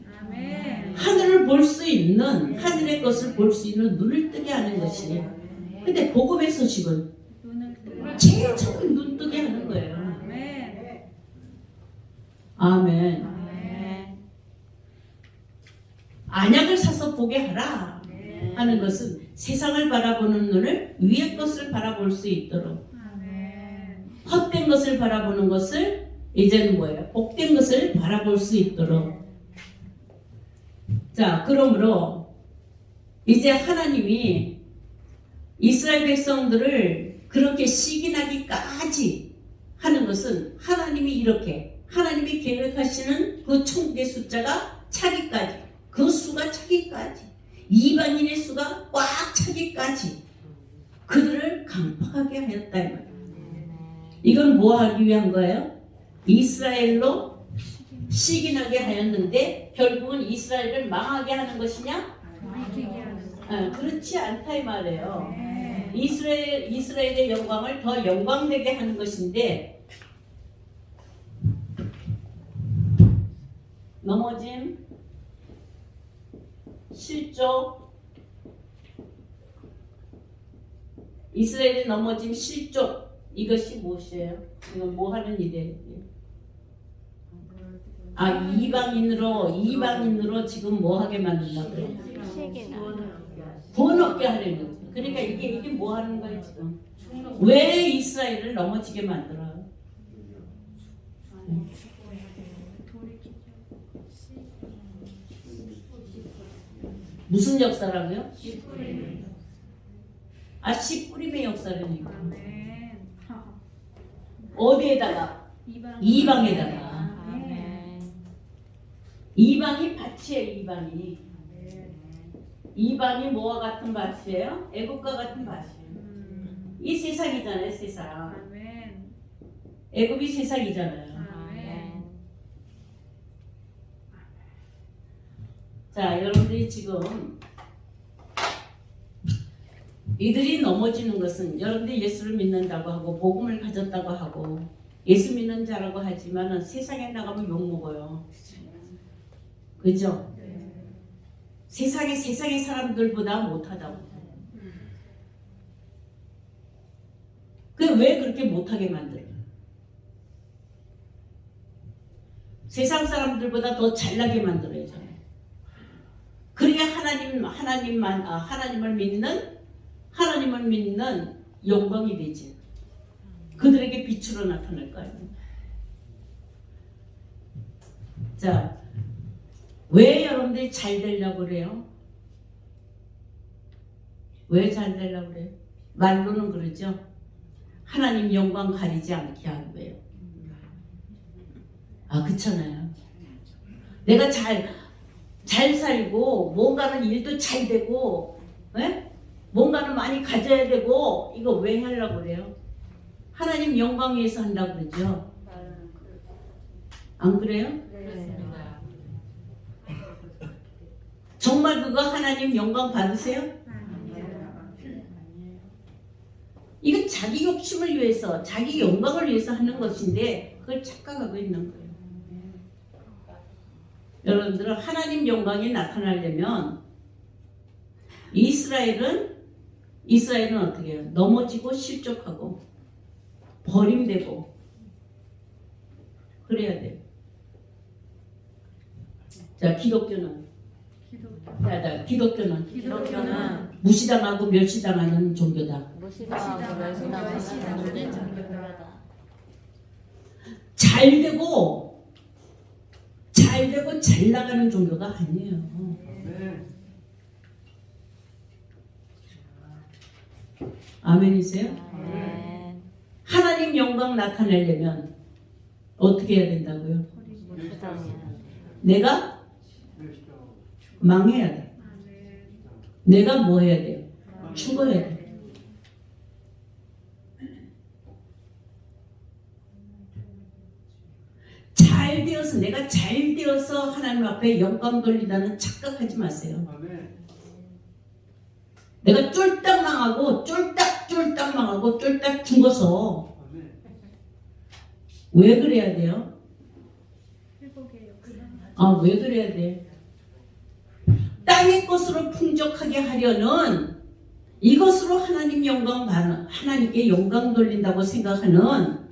하늘을 볼 수 있는, 하늘의 것을 볼 수 있는 눈을 뜨게 하는 것이. 근데 복음의 소식은 제일 처음 눈 뜨게 하는 거예요. 아멘. 안약을 사서 보게 하라 하는 것은 세상을 바라보는 눈을 위의 것을 바라볼 수 있도록, 헛된 것을 바라보는 것을 이제는 뭐예요? 복된 것을 바라볼 수 있도록. 자, 그러므로 이제 하나님이 이스라엘 백성들을 그렇게 시기나기까지 하는 것은 하나님이 이렇게 하나님이 계획하시는 그 천국의 숫자가 차기까지, 그 수가 차기까지, 이방인의 수가 꽉 차기까지 그들을 강팍하게 하였다 이 말이에요. 이건 뭐 하기 위한 거예요? 이스라엘로 시기나게 하였는데 결국은 이스라엘을 망하게 하는 것이냐? 그렇지 않다 이 말이에요. 이스라엘의 영광을 더 영광되게 하는 것인데 넘어짐, 실족, 이스라엘의 넘어짐, 실족, 이것이 무엇이에요? 이건 뭐 하는 일이에요? 이방인으로 지금 뭐 하게 만든다고요? 돈 얻게 하려는 거죠. 그러니까 이게 뭐 하는 거예요 지금? 왜 이스라엘을 넘어지게 만들어요? 무슨 역사라고요? 씨뿌림의 역사라니까. 어디에다가? 이방에다가. 이방이 밭이에요. 이방이 뭐와 같은 밭이에요? 애국과 같은 밭이에요. 이 세상이잖아요. 세상. 애국이 세상이잖아요. 자, 여러분들이 지금 이들이 넘어지는 것은 여러분들이 예수를 믿는다고 하고 복음을 가졌다고 하고 예수 믿는 자라고 하지만 세상에 나가면 욕먹어요. 그죠? 세상의 사람들보다 못하다고. 왜 그렇게 못하게 만들어요? 세상 사람들보다 더 잘나게 만들어야죠. 그래야 하나님을 믿는 영광이 되지. 그들에게 빛으로 나타날 거예요. 자, 왜 여러분들이 잘 되려고 그래요? 왜 잘 되려고 그래요? 말로는 그러죠. 하나님 영광 가리지 않게 하는 거예요. 그렇잖아요. 내가 잘 살고 뭔가는 일도 잘 되고 뭔가는 많이 가져야 되고 이거 왜 하려고 그래요? 하나님 영광 위해서 한다고 그러죠. 안 그래요? 그렇습니다. 정말 그거 하나님 영광 받으세요? 이건 자기 욕심을 위해서, 자기 영광을 위해서 하는 것인데 그걸 착각하고 있는 거예요. 여러분들은 하나님 영광이 나타나려면 이스라엘은 어떻게 해요? 넘어지고 실족하고 버림되고 그래야 돼요. 자, 기독교는 무시당하고 멸시당하는 종교다. 무시당하고 멸시당하는 종교다. 잘 되고 잘 나가는 종교가 아니에요. 아멘이세요? 하나님 영광 나타내려면 어떻게 해야 된다고요? 내가 망해야 돼. 내가 뭐 해야 돼요? 죽어야 돼. 내가 잘 되어서 하나님 앞에 영광 돌린다는 착각하지 마세요. 내가 쫄딱 망하고 쫄딱 죽어서 왜 그래야 돼요? 왜 그래야 돼? 땅의 것으로 풍족하게 하려는 이것으로 하나님께 영광 돌린다고 생각하는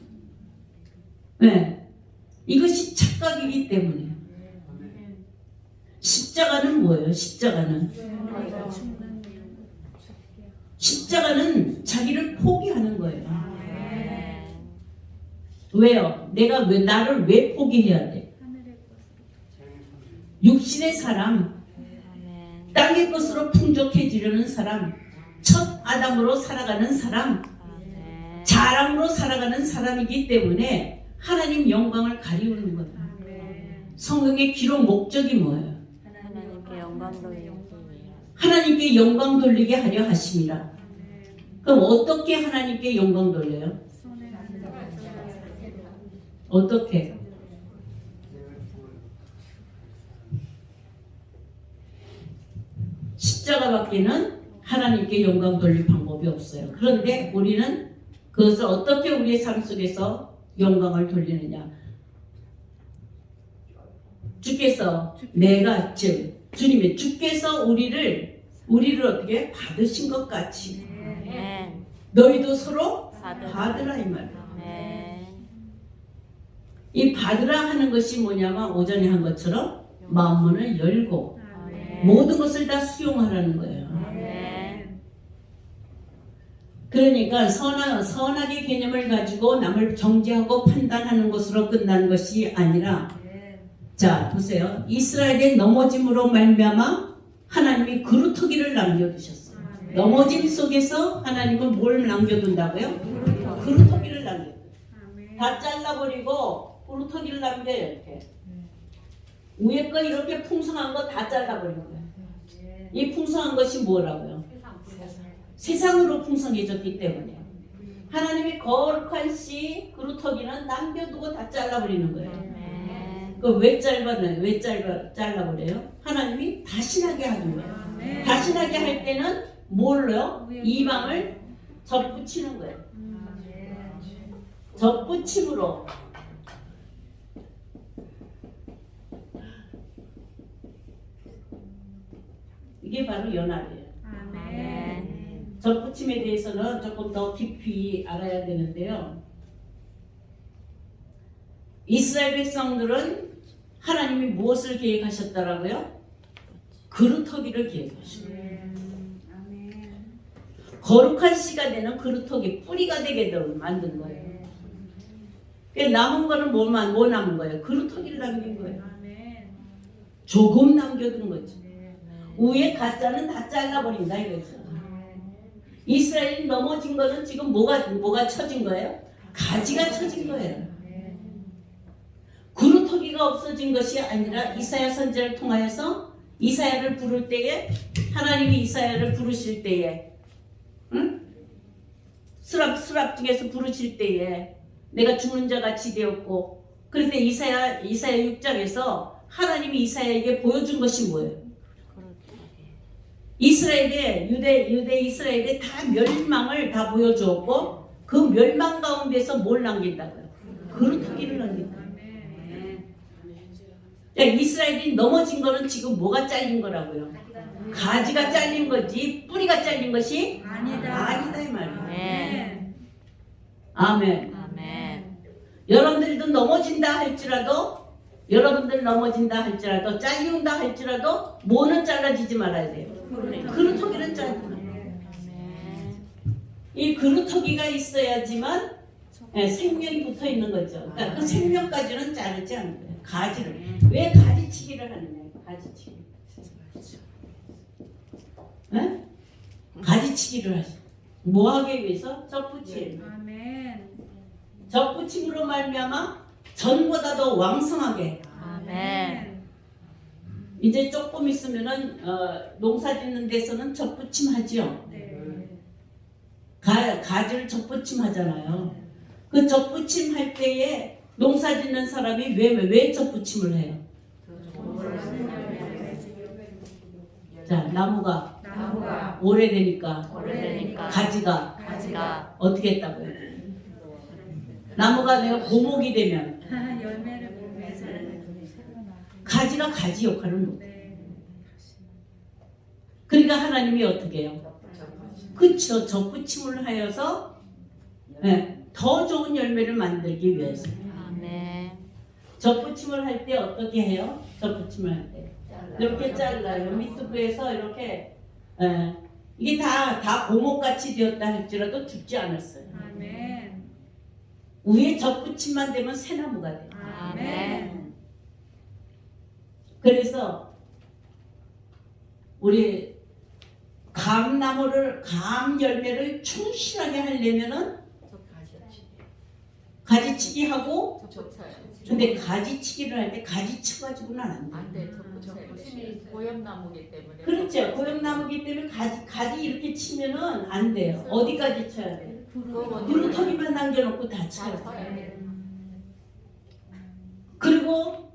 이것이 착각이기 때문에. 십자가는 뭐예요? 십자가는 자기를 포기하는 거예요. 왜요? 나를 왜 포기해야 돼? 육신의 사람, 아멘. 땅의 것으로 풍족해지려는 사람, 첫 아담으로 살아가는 사람, 아멘. 자랑으로 살아가는 사람이기 때문에 하나님 영광을 가리우는 거예요. 성경의 기록 목적이 뭐예요? 하나님께 영광 돌리기. 하나님께 영광 돌리게 하려 하심이라. 그럼 어떻게 하나님께 영광 돌려요? 어떻게? 십자가밖에는 하나님께 영광 돌릴 방법이 없어요. 그런데 우리는 그것을 어떻게 우리의 삶 속에서 영광을 돌리느냐? 주께서 주님의 주께서 우리를 어떻게 받으신 것 같이 아멘. 너희도 서로 받으라. 받으라 이 말. 아멘. 이 받으라 하는 것이 뭐냐면 오전에 한 것처럼 마음문을 열고 아멘. 모든 것을 다 수용하라는 거예요. 아멘. 그러니까 선악의 개념을 가지고 남을 정죄하고 판단하는 것으로 끝나는 것이 아니라, 자 보세요. 이스라엘의 넘어짐으로 말미암아 하나님이 그루터기를 남겨두셨어요. 넘어짐 속에서 하나님은 뭘 남겨둔다고요? 그루터기를 남겨둬요. 다 잘라버리고 그루터기를 남겨요. 이렇게 위에 거 이렇게 풍성한 거 다 잘라버리는 거예요. 이 풍성한 것이 뭐라고요? 세상으로 풍성해졌기 때문에 하나님의 거룩한 씨 그루터기는 남겨두고 다 잘라버리는 거예요. 아멘. 그 왜 잘라버려요? 하나님이 다신하게 하는 거예요. 다신하게 할 때는 뭘로요? 이방을 접붙이는 거예요. 접붙임으로. 이게 바로 연합이에요. 아멘. 접붙임에 대해서는 조금 더 깊이 알아야 되는데요. 이스라엘 백성들은 하나님이 무엇을 계획하셨더라고요? 그루터기를 계획하셨어요. 거룩한 씨가 되는 그루터기, 뿌리가 되게 만든 거예요. 남은 거는 뭐 남은 거예요? 그루터기를 남긴 거예요. 조금 남겨둔 거죠. 위에 가짜는 다 잘라버린다 이거죠. 이스라엘이 넘어진 거는 지금 뭐가 쳐진 거예요? 가지가 쳐진 거예요. 그루터기가 없어진 것이 아니라 이사야 선지자를 통하여서 이사야를 부를 때에 하나님이 이사야를 부르실 때에 수랍 중에서 부르실 때에 내가 죽는 자 같이 되었고, 그런데 이사야 6장에서 하나님이 이사야에게 보여준 것이 뭐예요? 이스라엘의 유대 이스라엘의 다 멸망을 다 보여주었고 그 멸망 가운데서 뭘 남긴다고요? 그루터기를 남긴다. 이스라엘이 넘어진 거는 지금 뭐가 잘린 거라고요? 가지가 잘린 거지 뿌리가 잘린 것이 아니다 이 말이에요. 아멘. 아멘. 아멘. 여러분들 넘어진다 할지라도 잘린다 할지라도 뭐는 잘라지지 말아야 돼요. 그루터기는 잘라야 돼요. 이 그루터기가 있어야지만 생명이 붙어 있는 거죠. 그러니까 그 생명까지는 자르지 않는 거예요. 가지를. 왜 가지치기를 하느냐? 가지치기. 네? 가지치기를 하죠. 뭐 하기 위해서? 접붙임. 접붙임으로 말미암아 전보다 더 왕성하게. 아멘. 이제 조금 있으면은 농사 짓는 데서는 접붙임 하죠. 가지를 접붙임 하잖아요. 그 접붙임 할 때에 농사 짓는 사람이 왜 접붙임을 해요? 자, 나무가 오래되니까 가지가 어떻게 했다고요? 나무가 내가 고목이 되면 가지가 가지 역할을 못해요. 그러니까 하나님이 어떻게 해요? 그쵸, 접붙임을 하여서 더 좋은 열매를 만들기 위해서. 아멘. 접붙임을 할 때 어떻게 해요? 접붙임을 할 때 이렇게 잘라요. 밑두부에서 이렇게 이게 다 고목같이 되었다 할지라도 죽지 않았어요. 위에 접붙임만 되면 새나무가 돼요. 아멘. 그래서 우리 감 열매를 충실하게 하려면은 가지치기 하고, 근데 가지치기를 할 때 가지 쳐가지고는 안 돼. 안 돼. 고염나무기 때문에. 그렇죠. 고형나무기 때문에 가지 이렇게 치면은 안 돼요. 어디까지 쳐야 돼? 구루터기만 남겨놓고 다 쳐야 돼. 그리고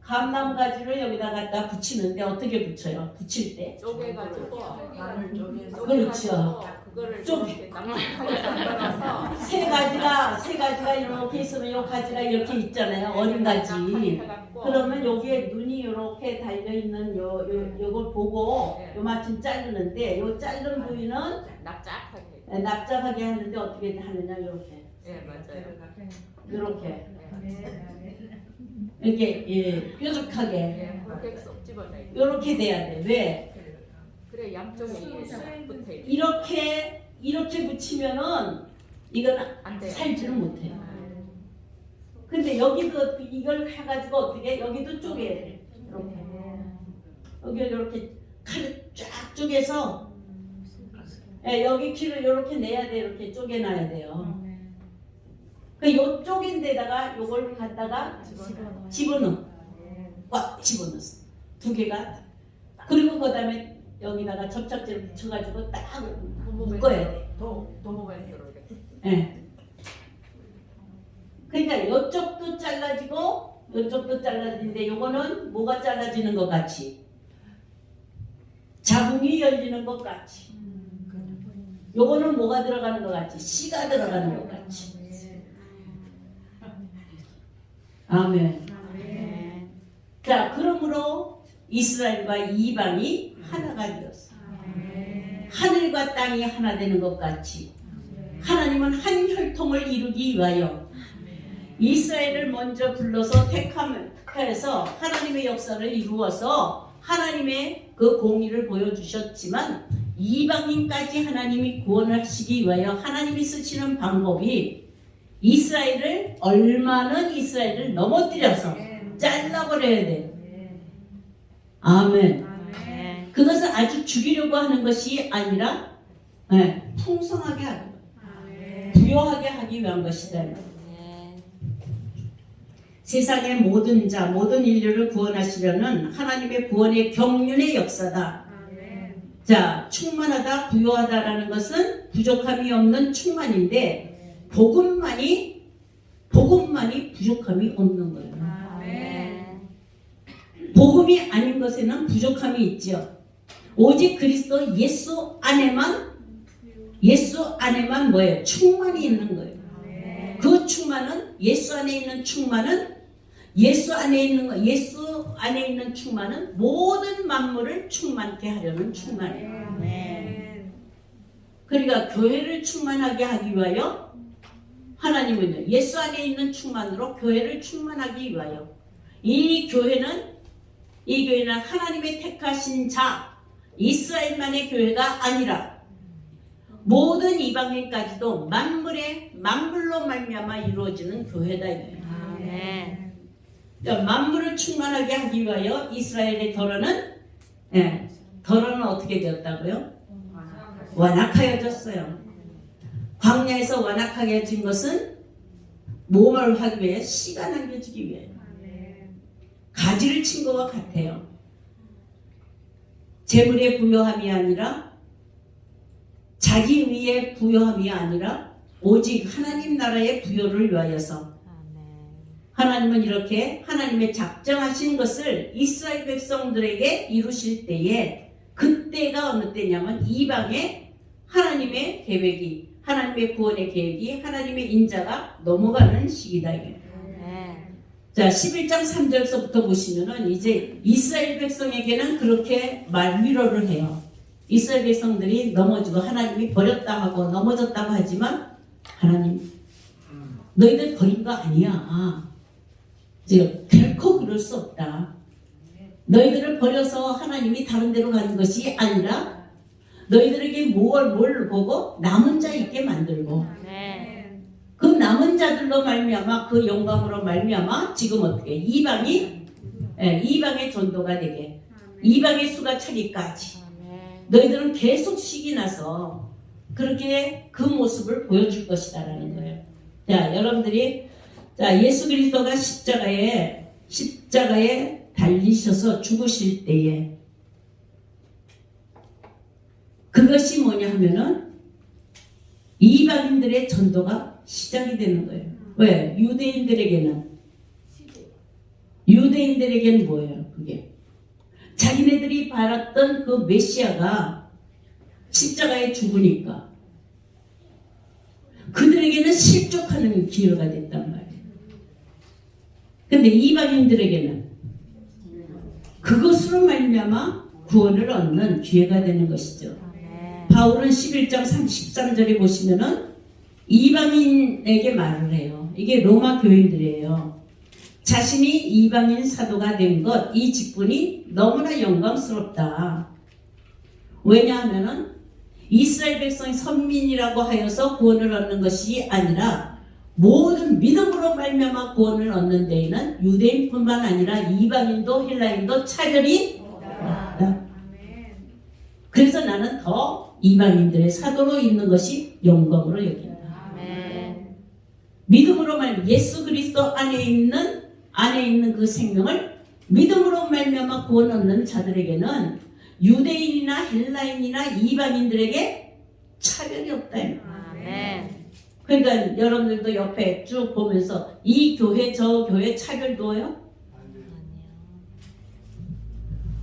감나무 가지를 여기다 갖다 붙이는데 어떻게 붙여요? 붙일 때 쪼개가지고 그렇죠. 그거를 쪼개. 이렇게 납작하게 만들어서 세 가지가 이렇게 있으면 요 가지가 이렇게 있잖아요. 어린 가지. 그러면 여기에 눈이 이렇게 달려 있는 요걸 보고 요마침 자르는데 요 자른 부위는 납작하게. 납작하게 하는데 어떻게 하느냐 이렇게. 예, 맞아요. 이렇게 예. 이렇게 뾰족하게 예, 그렇게 쏙 집어넣어야 돼. 이렇게 돼야 돼. 왜? 그래 양쪽에 붙어 있 이렇게 붙이면은 이건 안 돼요. 살지는 못해요. 근데 여기도 이걸 해가지고 어떻게 여기도 쪼개야 돼. 이렇게 여기 이렇게 칼을 쫙 쪼개서 여기 키를 이렇게 내야 돼. 이렇게 쪼개놔야 돼요. 요 쪼갠 데다가 요걸 갖다가 집어넣어. 꽉 집어넣었어. 두 개가. 그리고 그 다음에 여기다가 접착제를 붙여가지고 딱 묶어야 돼. 도모밴드로 이렇게. 예. 그러니까 이쪽도 잘라지고 이쪽도 잘라지는데 요거는 뭐가 잘라지는 것 같이 자궁이 열리는 것 같이 요거는 뭐가 들어가는 것 같이 씨가 들어가는 것 같이. 아멘. 자, 그러므로 이스라엘과 이방이 하나가 되었어. 하늘과 땅이 하나 되는 것 같이 하나님은 한 혈통을 이루기 위하여 이스라엘을 먼저 불러서 택해서 하나님의 역사를 이루어서 하나님의 그 공의를 보여주셨지만 이방인까지 하나님이 구원하시기 위하여 하나님이 쓰시는 방법이 얼마는 이스라엘을 넘어뜨려서 잘라버려야 돼. 아멘. 그것은 아주 죽이려고 하는 것이 아니라 풍성하게 하기, 부여하게 하기 위한 것이다. 세상의 모든 자, 모든 인류를 구원하시려는 하나님의 구원의 경륜의 역사다. 자, 충만하다, 부여하다라는 것은 부족함이 없는 충만인데 복음만이 부족함이 없는 거예요. 복음이 아닌 것에는 부족함이 있죠. 오직 그리스도 예수 안에만 뭐예요? 충만이 있는 거예요. 그 충만은 예수 안에 있는 충만은 모든 만물을 충만케 하려는 충만이에요. 그러니까 교회를 충만하게 하기 위하여 하나님은요 예수 안에 있는 충만으로 교회를 충만하기 위하여 이 교회는 하나님의 택하신 자 이스라엘만의 교회가 아니라 모든 이방인까지도 만물로 말미암아 이루어지는 교회다. 아멘. 그러니까 만물을 충만하게 하기 위하여 이스라엘의 더러는 어떻게 되었다고요? 완악하여졌어요. 광야에서 완악하여진 것은 몸을 하기 위해 씨가 남겨지기 위해 가지를 친 것과 같아요. 재물의 부요함이 아니라 자기 위의 부요함이 아니라 오직 하나님 나라의 부요를 위하여서 하나님은 이렇게 하나님의 작정하신 것을 이스라엘 백성들에게 이루실 때에 그때가 어느 때냐면 이방에 하나님의 계획이 하나님의 구원의 계획이 하나님의 인자가 넘어가는 시기다. 자 11장 3절서부터 보시면은 이제 이스라엘 백성에게는 그렇게 위로를 해요. 이스라엘 백성들이 넘어지고 하나님이 버렸다 하고 넘어졌다고 하지만 하나님 너희들 버린 거 아니야. 결코 그럴 수 없다. 너희들을 버려서 하나님이 다른 데로 가는 것이 아니라 너희들에게 뭘 보고 남은 자 있게 만들고 그 남은 자들로 말미암아 그 영광으로 말미암아 지금 어떻게 이방의 전도가 되게 이방의 수가 차기까지 너희들은 계속 식이 나서 그렇게 그 모습을 보여줄 것이다라는 거예요. 자, 여러분들이 자 예수 그리스도가 십자가에 달리셔서 죽으실 때에 그것이 뭐냐 하면은 이방인들의 전도가 시작이 되는 거예요. 왜? 유대인들에게는 뭐예요? 그게 자기네들이 바랐던 그 메시아가 십자가에 죽으니까 그들에게는 실족하는 기회가 됐단 말이에요. 근데 이방인들에게는 그것으로 말미암아 구원을 얻는 기회가 되는 것이죠. 바울은 11장 33절에 보시면은 이방인에게 말을 해요. 이게 로마 교인들이에요. 자신이 이방인 사도가 된 것, 이 직분이 너무나 영광스럽다. 왜냐하면은 이스라엘 백성이 선민이라고 하여서 구원을 얻는 것이 아니라 모든 믿음으로 말미암아 구원을 얻는 데에는 유대인뿐만 아니라 이방인도 헬라인도 차별이 없다. 그래서 나는 더 이방인들의 사도로 있는 것이 영광으로 여긴다. 믿음으로 말미암아 예수 그리스도 안에 있는 그 생명을 믿음으로 말미암아 구원 얻는 자들에게는 유대인이나 헬라인이나 이방인들에게 차별이 없다. 그러니까 여러분들도 옆에 쭉 보면서 이 교회 저 교회 차별 둬요?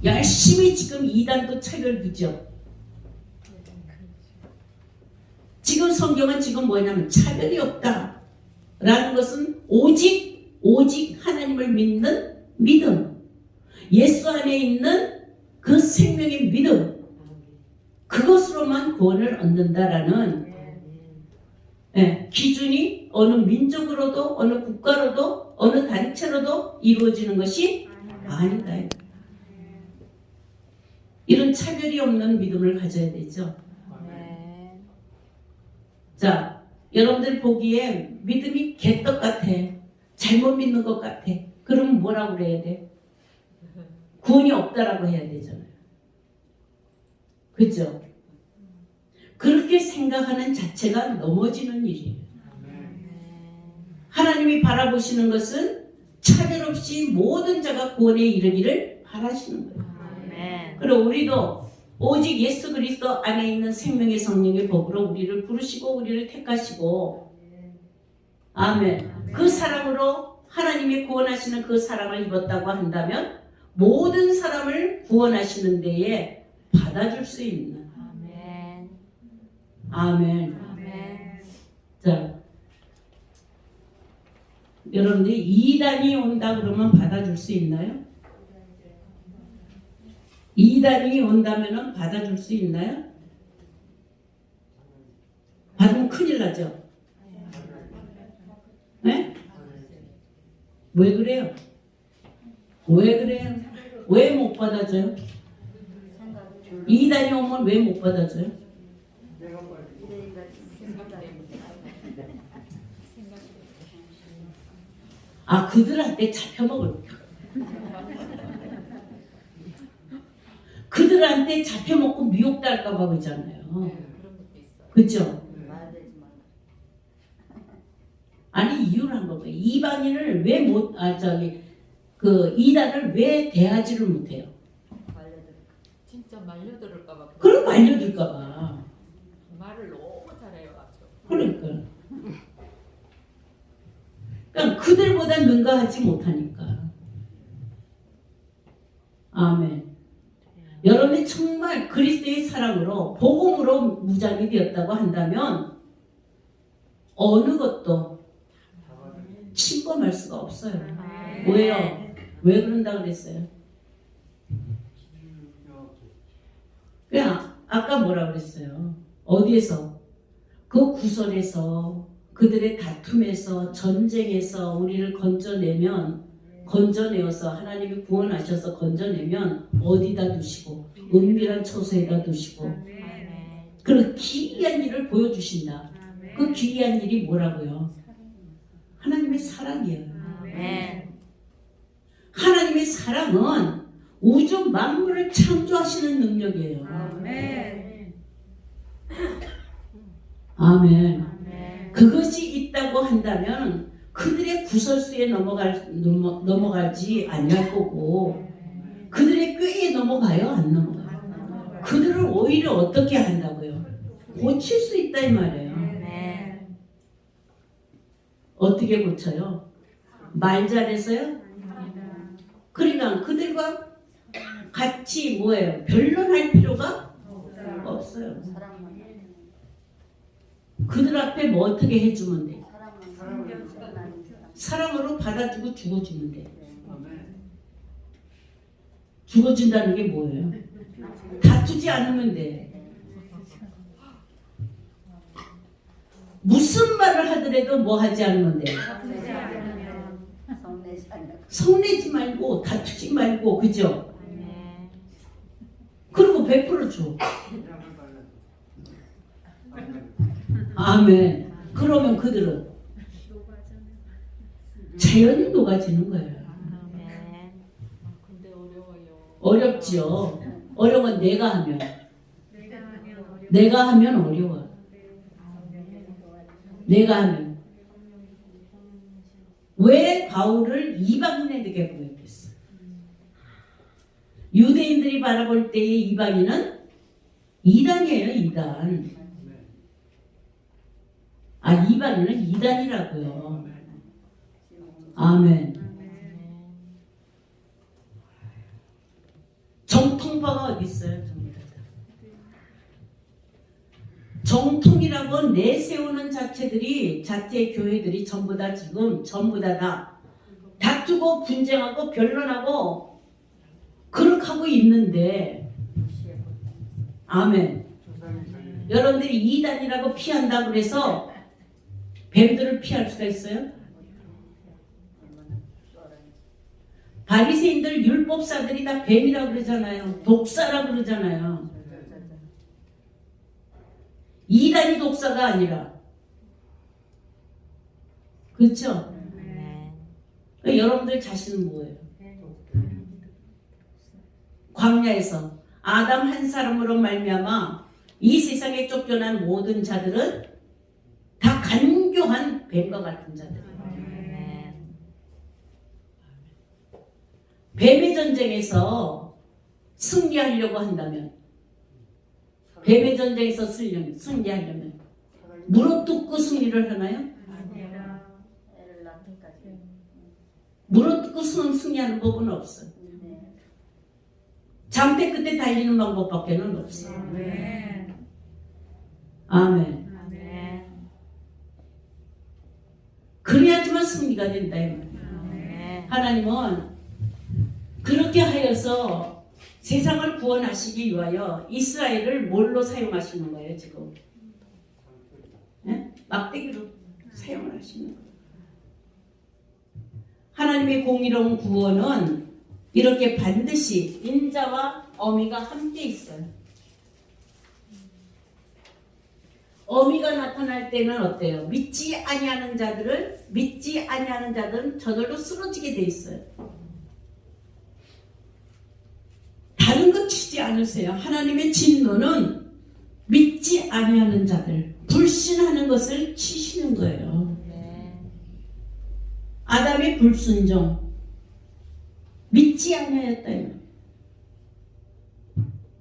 열심히 지금 이단도 차별 두죠. 지금 성경은 지금 뭐냐면 차별이 없다 라는 것은 오직 하나님을 믿는 믿음, 예수 안에 있는 그 생명의 믿음, 그것으로만 구원을 얻는다라는 기준이 어느 민족으로도 어느 국가로도 어느 단체로도 이루어지는 것이 아니다. 이런 차별이 없는 믿음을 가져야 되죠. 자, 여러분들 보기에 믿음이 개떡 같아. 잘못 믿는 것 같아. 그럼 뭐라고 그래야 돼? 구원이 없다라고 해야 되잖아요. 그죠? 그렇게 생각하는 자체가 넘어지는 일이에요. 하나님이 바라보시는 것은 차별 없이 모든 자가 구원에 이르기를 바라시는 거예요. 그리고 우리도 오직 예수 그리스도 안에 있는 생명의 성령의 법으로 우리를 부르시고 우리를 택하시고 아멘. 그 사랑으로 하나님이 구원하시는 그 사랑을 입었다고 한다면 모든 사람을 구원하시는 데에 받아줄 수 있는 아멘. 자, 여러분들이 이단이 온다 그러면 받아줄 수 있나요? 이단이 온다면 받아줄 수 있나요? 받으면 큰일 나죠? 네? 왜 그래요? 왜 못 받아줘요? 이단이 오면 왜 못 받아줘요? 아, 그들한테 잡혀먹을 그들한테 잡혀먹고 미혹당할까봐 그러잖아요. 그죠? 아니, 이유를 한번 봐요. 이방인을 왜 못, 이단을 왜 대하지를 못해요? 진짜 말려들을까봐. 그럼 말려들까봐. 말을 너무 잘해요, 아주. 그러니까 그들보다 능가하지 못하니까. 아멘. 여러분이 정말 그리스도의 사랑으로 복음으로 무장이 되었다고 한다면 어느 것도 침범할 수가 없어요. 왜요? 왜 그런다 그랬어요? 그냥 아까 뭐라 그랬어요? 어디에서? 그 구설에서 그들의 다툼에서 전쟁에서 우리를 건져내어서 하나님이 구원하셔서 건져내면 어디다 두시고 은밀한 처소에다 두시고 그리고 기이한 일을 보여주신다. 그 기이한 일이 뭐라고요? 하나님의 사랑이에요. 아멘. 하나님의 사랑은 우주 만물을 창조하시는 능력이에요. 아멘. 아멘. 아멘. 그것이 있다고 한다면 그들의 구설수에 넘어가지 아니할 거고 그들의 꾀에 넘어가요? 안 넘어가요? 그들을 오히려 어떻게 한다고요? 고칠 수 있다 이 말이에요. 아멘. 어떻게 고쳐요? 말 잘해서요? 그러니까 그들과 같이 뭐예요? 변론할 필요가 없어요. 그들 앞에 뭐 어떻게 해주면 돼? 사랑으로 받아주고 죽어주면 돼. 죽어준다는 게 뭐예요? 다투지 않으면 돼. 무슨 말을 하더라도 뭐 하지 않으면 돼. 성내지 말고 다투지 말고 그죠? 아멘. 그리고 100% 줘. 아멘. 그러면 그들은 자연히 녹아지는 거예요. 아멘. 근데 어려워요. 어렵지요. 어려운 내가 하면. 내가 하면 어려워. 내가 하면. 왜 바울을 이방인에게 보냈겠어? 유대인들이 바라볼 때의 이방인은 이단이에요, 이단. 아, 이방인은 이단이라고요. 아멘. 정통파가 어디 있어요? 정통이라고 내세우는 자체 교회들이 전부 다 지금 전부 다 다투고 분쟁하고 변론하고 그렇게 하고 있는데 아멘. 여러분들이 이단이라고 피한다고 그래서 뱀들을 피할 수가 있어요? 바리새인들 율법사들이 다 뱀이라고 그러잖아요. 독사라고 그러잖아요. 이단이 독사가 아니라 그렇죠? 아멘. 여러분들 자신은 뭐예요? 광야에서 아담 한 사람으로 말미암아 이 세상에 쫓겨난 모든 자들은 다 간교한 뱀과 같은 자들. 아멘. 뱀의 전쟁에서 승리하려고 한다면 뱀의 전쟁에서 승리하려면 물어뜯고 승리를 하나요? 물어뜯고 승리하는 법은 없어요. 장대 끝에 달리는 방법밖에는 없어요. 아멘. 아멘. 그래야지만 승리가 된다 이 말이에요. 아멘. 하나님은 그렇게 하여서 세상을 구원하시기 위하여 이스라엘을 뭘로 사용하시는 거예요 지금? 네? 막대기로 사용을 하시는 거예요. 하나님의 공의로운 구원은 이렇게 반드시 인자와 어미가 함께 있어요. 어미가 나타날 때는 어때요? 믿지 아니하는 자들은 저절로 쓰러지게 돼 있어요. 다른 것 치지 않으세요. 하나님의 진노는 믿지 아니하는 자들, 불신하는 것을 치시는 거예요. 아담의 불순종, 믿지 아니하였다.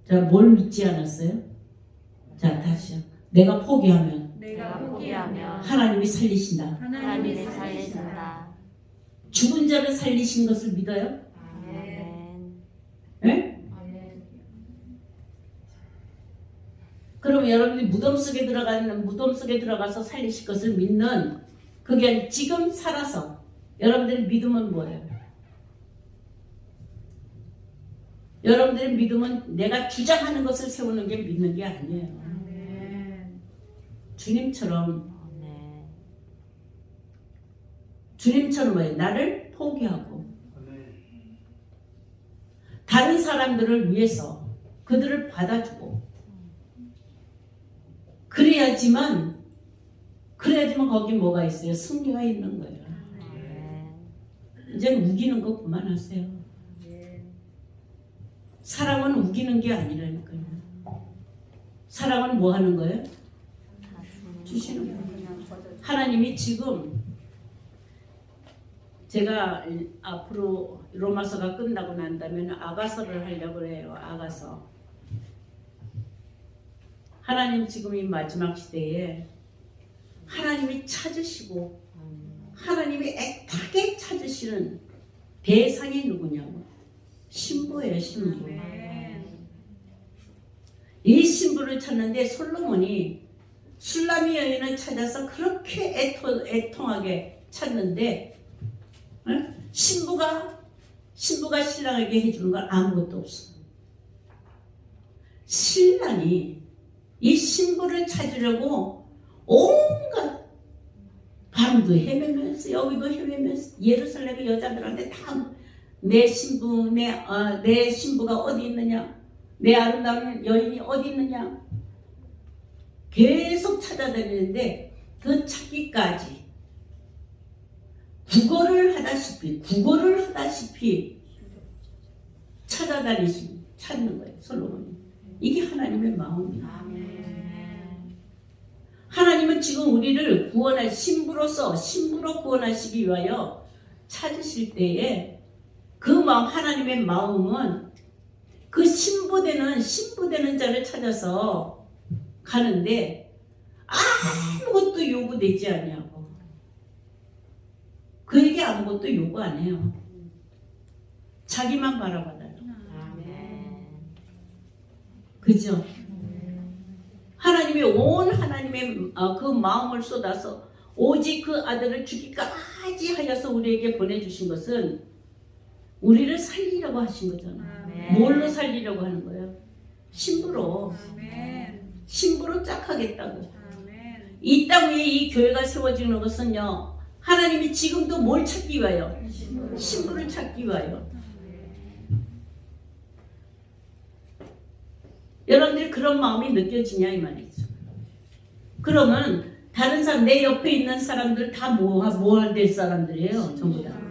자, 뭘 믿지 않았어요? 자, 다시요. 내가 포기하면 내가 포기하면 하나님이 살리신다. 하나님이 살리신다. 죽은 자를 살리신 것을 믿어요? 아멘. 예? 그럼 여러분이 무덤 속에 들어가서 살리실 것을 믿는 그게 아니라 지금 살아서 여러분들의 믿음은 뭐예요? 여러분들의 믿음은 내가 주장하는 것을 세우는 게 믿는 게 아니에요. 주님처럼 뭐예요? 나를 포기하고 다른 사람들을 위해서 그들을 받아주고 그래야지만 거기 뭐가 있어요? 승리가 있는 거예요. 이제는 우기는 거 그만하세요. 사랑은 우기는 게 아니라니까요. 사랑은 뭐 하는 거예요? 주시는 거예요. 하나님이 지금 제가 앞으로 로마서가 끝나고 난다면 아가서를 하려고 해요. 아가서. 하나님 지금 이 마지막 시대에 하나님이 찾으시고 하나님이 애타게 찾으시는 대상이 누구냐고. 신부예요. 신부. 이 신부를 찾는데 솔로몬이 술람이 여인을 찾아서 그렇게 애통하게 찾는데 신부가 신랑에게 해주는 건 아무것도 없어. 신랑이 이 신부를 찾으려고 온갖 밤도 헤매면서 여기도 헤매면서 예루살렘의 여자들한테 다 내 신부가 어디 있느냐, 내 아름다운 여인이 어디 있느냐 계속 찾아다니는데 그 찾기까지 구걸을 하다시피 찾는 거예요. 솔로몬이. 이게 하나님의 마음이에요. 하나님은 지금 우리를 구원할 신부로 구원하시기 위하여 찾으실 때에 그 마음, 하나님의 마음은 그 신부되는 자를 찾아서 가는데 아무것도 요구되지 않냐고. 그에게 아무것도 요구 안 해요. 자기만 바라봐요. 그죠? 하나님이 그 마음을 쏟아서 오직 그 아들을 주기까지 하여서 우리에게 보내주신 것은 우리를 살리려고 하신 거잖아. 뭘로 살리려고 하는 거예요? 신부로. 신부로 짝 하겠다고. 이 땅 위에 이 교회가 세워지는 것은요, 하나님이 지금도 뭘 찾기 위하여? 신부를 찾기 위하여. 여러분들이 그런 마음이 느껴지냐 이 말이죠. 그러면 다른 사람, 내 옆에 있는 사람들 다 뭐 될 사람들이에요? 전부 다.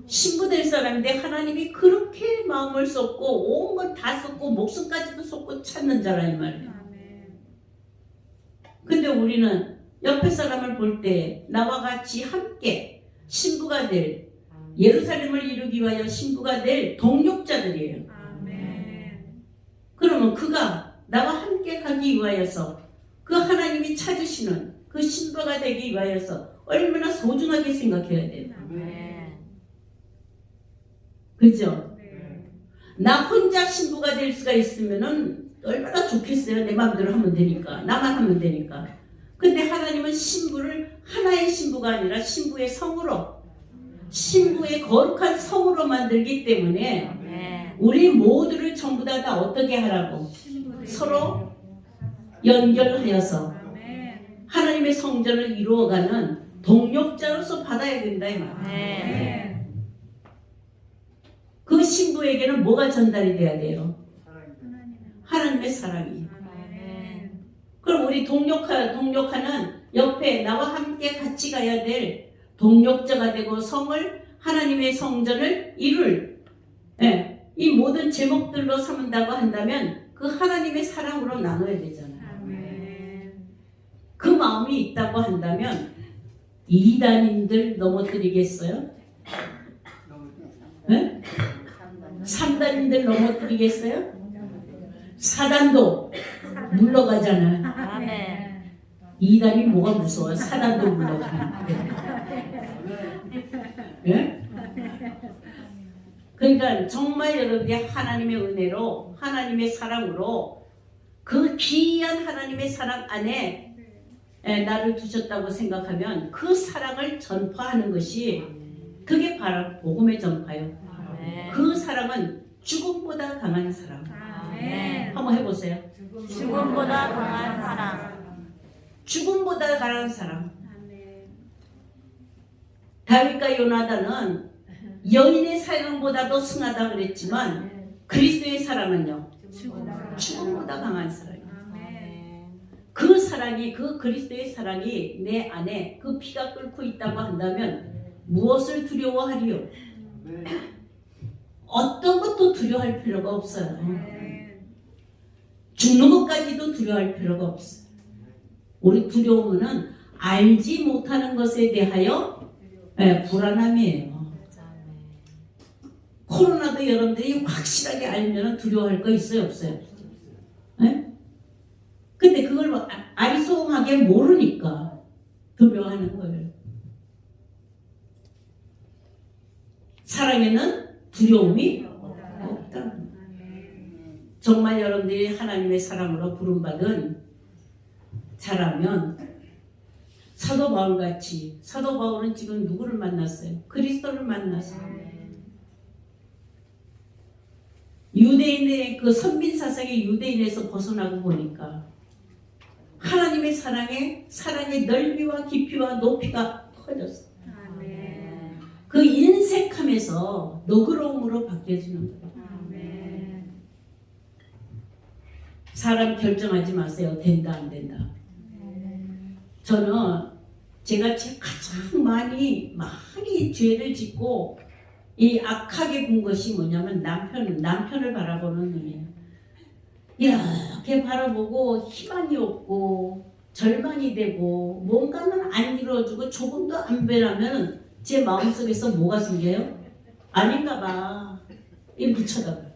신부 될 사람인데 하나님이 그렇게 마음을 쏟고 온 것 다 쏟고 목숨까지도 쏟고 찾는 자라 이 말이에요. 근데 우리는 옆에 사람을 볼 때 나와 같이 함께 신부가 될, 예루살렘을 이루기 위하여 신부가 될 동력자들이에요. 그러면 그가 나와 함께 가기 위하여서 그 하나님이 찾으시는 그 신부가 되기 위하여서 얼마나 소중하게 생각해야 돼요. 그죠? 나 혼자 신부가 될 수가 있으면은 얼마나 좋겠어요. 내 마음대로 하면 되니까. 나만 하면 되니까. 근데 하나님은 신부를 하나의 신부가 아니라 신부의 성으로, 신부의 거룩한 성으로 만들기 때문에 우리 모두를 전부 다 어떻게 하라고? 서로 연결하여서 하나님의 성전을 이루어가는 동력자로서 받아야 된다 이 말이에요. 그 신부에게는 뭐가 전달이 돼야 돼요? 하나님의 사랑이. 그럼 우리 동력하는 옆에 나와 함께 같이 가야 될 동력자가 되고 성을, 하나님의 성전을 이룰, 이 모든 제목들로 삼는다고 한다면 그 하나님의 사랑으로 나눠야 되잖아요. 그 마음이 있다고 한다면 이단인들 넘어뜨리겠어요? 네? 3단인들 넘어뜨리겠어요? 사단도 물러가잖아요. 이단이 뭐가 무서워요? 사단도 물러가는데. 네? 그러니까 정말 여러분이 하나님의 은혜로, 하나님의 사랑으로 그 귀한 하나님의 사랑 안에 나를 두셨다고 생각하면 그 사랑을 전파하는 것이, 그게 바로 복음의 전파요. 그 사랑은 죽음보다 강한 사랑. 한번 해보세요. 죽음보다 강한 사랑. 죽음보다 강한 사랑. 다윗과 요나단은 여인의 사랑보다도 승하다 그랬지만 그리스도의 사랑은요, 죽음보다 강한 사랑이에요. 그 사랑이, 그 그리스도의 사랑이 내 안에 그 피가 끓고 있다고 한다면 무엇을 두려워하리요? 어떤 것도 두려워할 필요가 없어요. 죽는 것까지도 두려워할 필요가 없어요. 우리 두려움은 알지 못하는 것에 대하여 불안함이에요. 코로나도 여러분들이 확실하게 알면 두려워할 거 있어요, 없어요? 네? 근데 그걸 아리송하게 모르니까 두려워하는 거예요. 사랑에는 두려움이 없다. 정말 여러분들이 하나님의 사랑으로 부름받은 자라면 사도 바울같이, 사도 바울은 지금 누구를 만났어요? 그리스도를 만났어요. 유대인의 그 선민 사상의 유대인에서 벗어나고 보니까 하나님의 사랑의 넓이와 깊이와 높이가 커졌어요. 그 인색함에서 너그러움으로 바뀌어지는 거예요. 사람 결정하지 마세요. 된다 안 된다. 저는 제가 가장 많이 죄를 짓고 이 악하게 군 것이 뭐냐면 남편을 바라보는 눈이에요. 이렇게 바라보고 희망이 없고 절망이 되고 뭔가는 안 이루어지고 조금도 안 변하면 제 마음속에서 뭐가 생겨요? 아닌가 봐. 이렇게 쳐다봐요.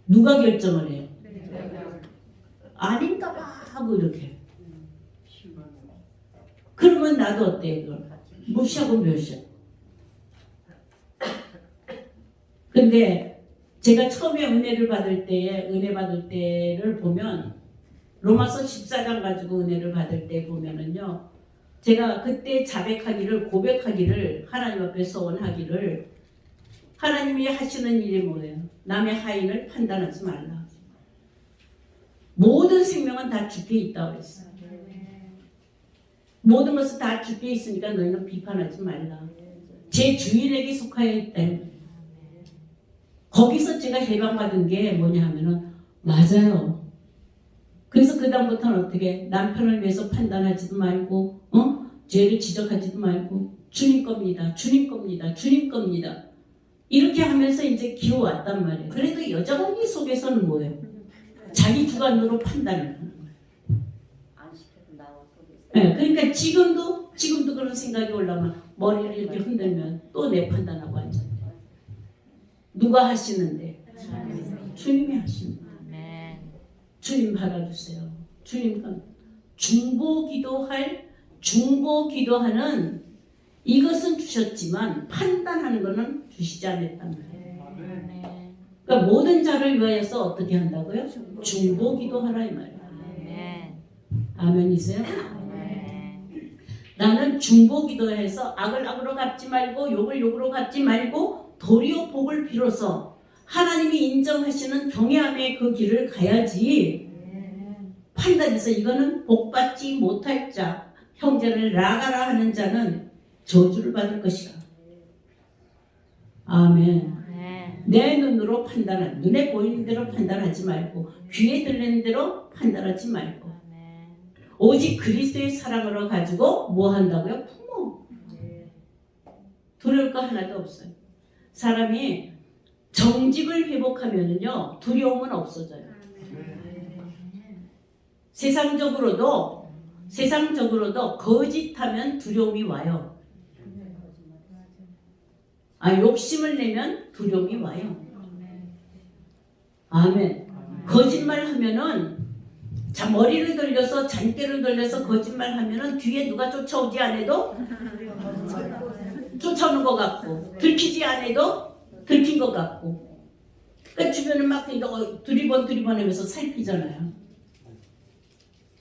누가 결정을 해요? 아닌가 봐 하고 이렇게. 그러면 나도 어때? 그걸 무시하고 멸시하고. 근데 제가 처음에 은혜 받을 때를 보면 로마서 14장 가지고 은혜를 받을 때 보면은요, 제가 그때 고백하기를 하나님 앞에 서원하기를, 하나님이 하시는 일이 뭐예요? 남의 하인을 판단하지 말라. 모든 생명은 다 주께 있다고 했어요. 모든 것은 다 주께 있으니까 너희는 비판하지 말라. 제 주인에게 속하여 있다. 거기서 제가 해방받은 게 뭐냐 하면은 맞아요. 그래서 그 다음부터는 어떻게 남편을 위해서 판단하지도 말고 죄를 지적하지도 말고 주님 겁니다. 주님 겁니다. 주님 겁니다. 이렇게 하면서 이제 기어왔단 말이에요. 그래도 여자분이 속에서는 뭐예요? 자기 주관으로 판단을 하는 거예요. 네, 그러니까 지금도 그런 생각이 올라오면 머리를 이렇게 흔들면 또 내 판단하고 앉아요. 누가 하시는데? 주님이 하십니다. 주님 받아주세요. 주님 중보 기도하는 이것은 주셨지만 판단하는 것은 주시지 않았단 말이에요. 그러니까 모든 자를 위하여서 어떻게 한다고요? 중보 기도하라 이 말이에요. 아멘이세요? 나는 중보 기도해서 악을 악으로 갚지 말고 욕을 욕으로 갚지 말고 도리어 복을 빌어서 하나님이 인정하시는 경외함의 그 길을 가야지. 판단해서 이거는 복받지 못할 자, 형제를 나가라 하는 자는 저주를 받을 것이라. 아멘. 내 눈으로 눈에 보이는 대로 판단하지 말고 귀에 들리는 대로 판단하지 말고 오직 그리스도의 사랑으로 가지고 뭐 한다고요? 품어. 두려울 거 하나도 없어요. 사람이 정직을 회복하면은요 두려움은 없어져요. 세상적으로도 거짓하면 두려움이 와요. 욕심을 내면 두려움이 와요. 아멘. 거짓말하면은 머리를 돌려서 잔꾀를 돌려서 거짓말하면은 뒤에 누가 쫓아오지 않아도 쫓아오는 것 같고 들키지 않아도 들킨 것 같고, 그러니까 주변을 막 두리번하면서 살피잖아요.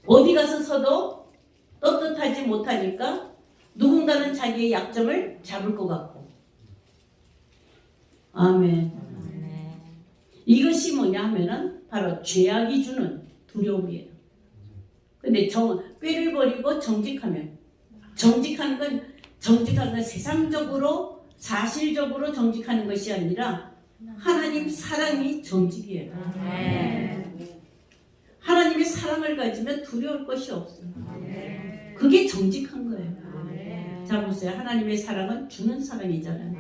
어디 가서 서도 떳떳하지 못하니까 누군가는 자기의 약점을 잡을 것 같고. 아멘. 이것이 뭐냐 하면은 바로 죄악이 주는 두려움이에요. 근데 꾀를 버리고 정직하면, 정직한 건 세상적으로 사실적으로 정직하는 것이 아니라 하나님 사랑이 정직이에요. 하나님의 사랑을 가지면 두려울 것이 없어요. 그게 정직한 거예요. 자 보세요. 하나님의 사랑은 주는 사랑이잖아요.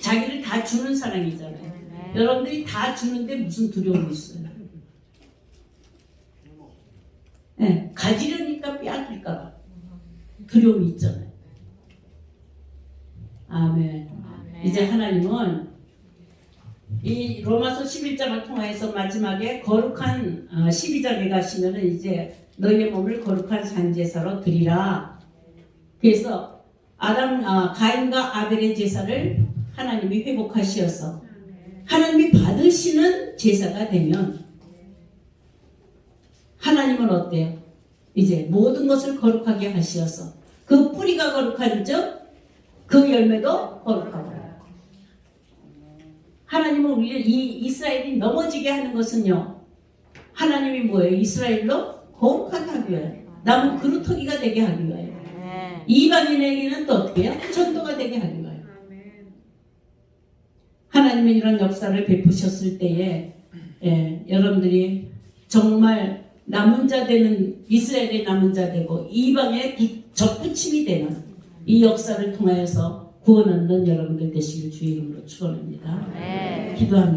자기를 다 주는 사랑이잖아요. 여러분들이 다 주는데 무슨 두려움이 있어요? 네, 가지려니까 빼앗길까 두려움이 있잖아요. 아멘. 이제 하나님은 이 로마서 11장을 통해서 마지막에 거룩한 12장에 가시면은 이제 너희의 몸을 거룩한 산제사로 드리라. 그래서 가인과 아벨의 제사를 하나님이 회복하시어서 하나님이 받으시는 제사가 되면 하나님은 어때요? 이제 모든 것을 거룩하게 하시어서 그 뿌리가 거룩한즉 그 열매도 거룩하고. 하나님은 우리를 이 이스라엘이 넘어지게 하는 것은요, 하나님이 뭐예요? 이스라엘로 거룩하게 하기 위하여, 남은 그루터기가 되게 하기 위하여, 이방인에게는 또 어떻게 해요? 전도가 되게 하기 위하여. 하나님은 이런 역사를 베푸셨을 때에 여러분들이 정말 남은 자 되는, 이스라엘의 남은 자 되고 이방의 접붙임이 되는 이 역사를 통하여서 구원 얻는 여러분들 되시길 주의 이름으로 축원합니다. 기도합니다.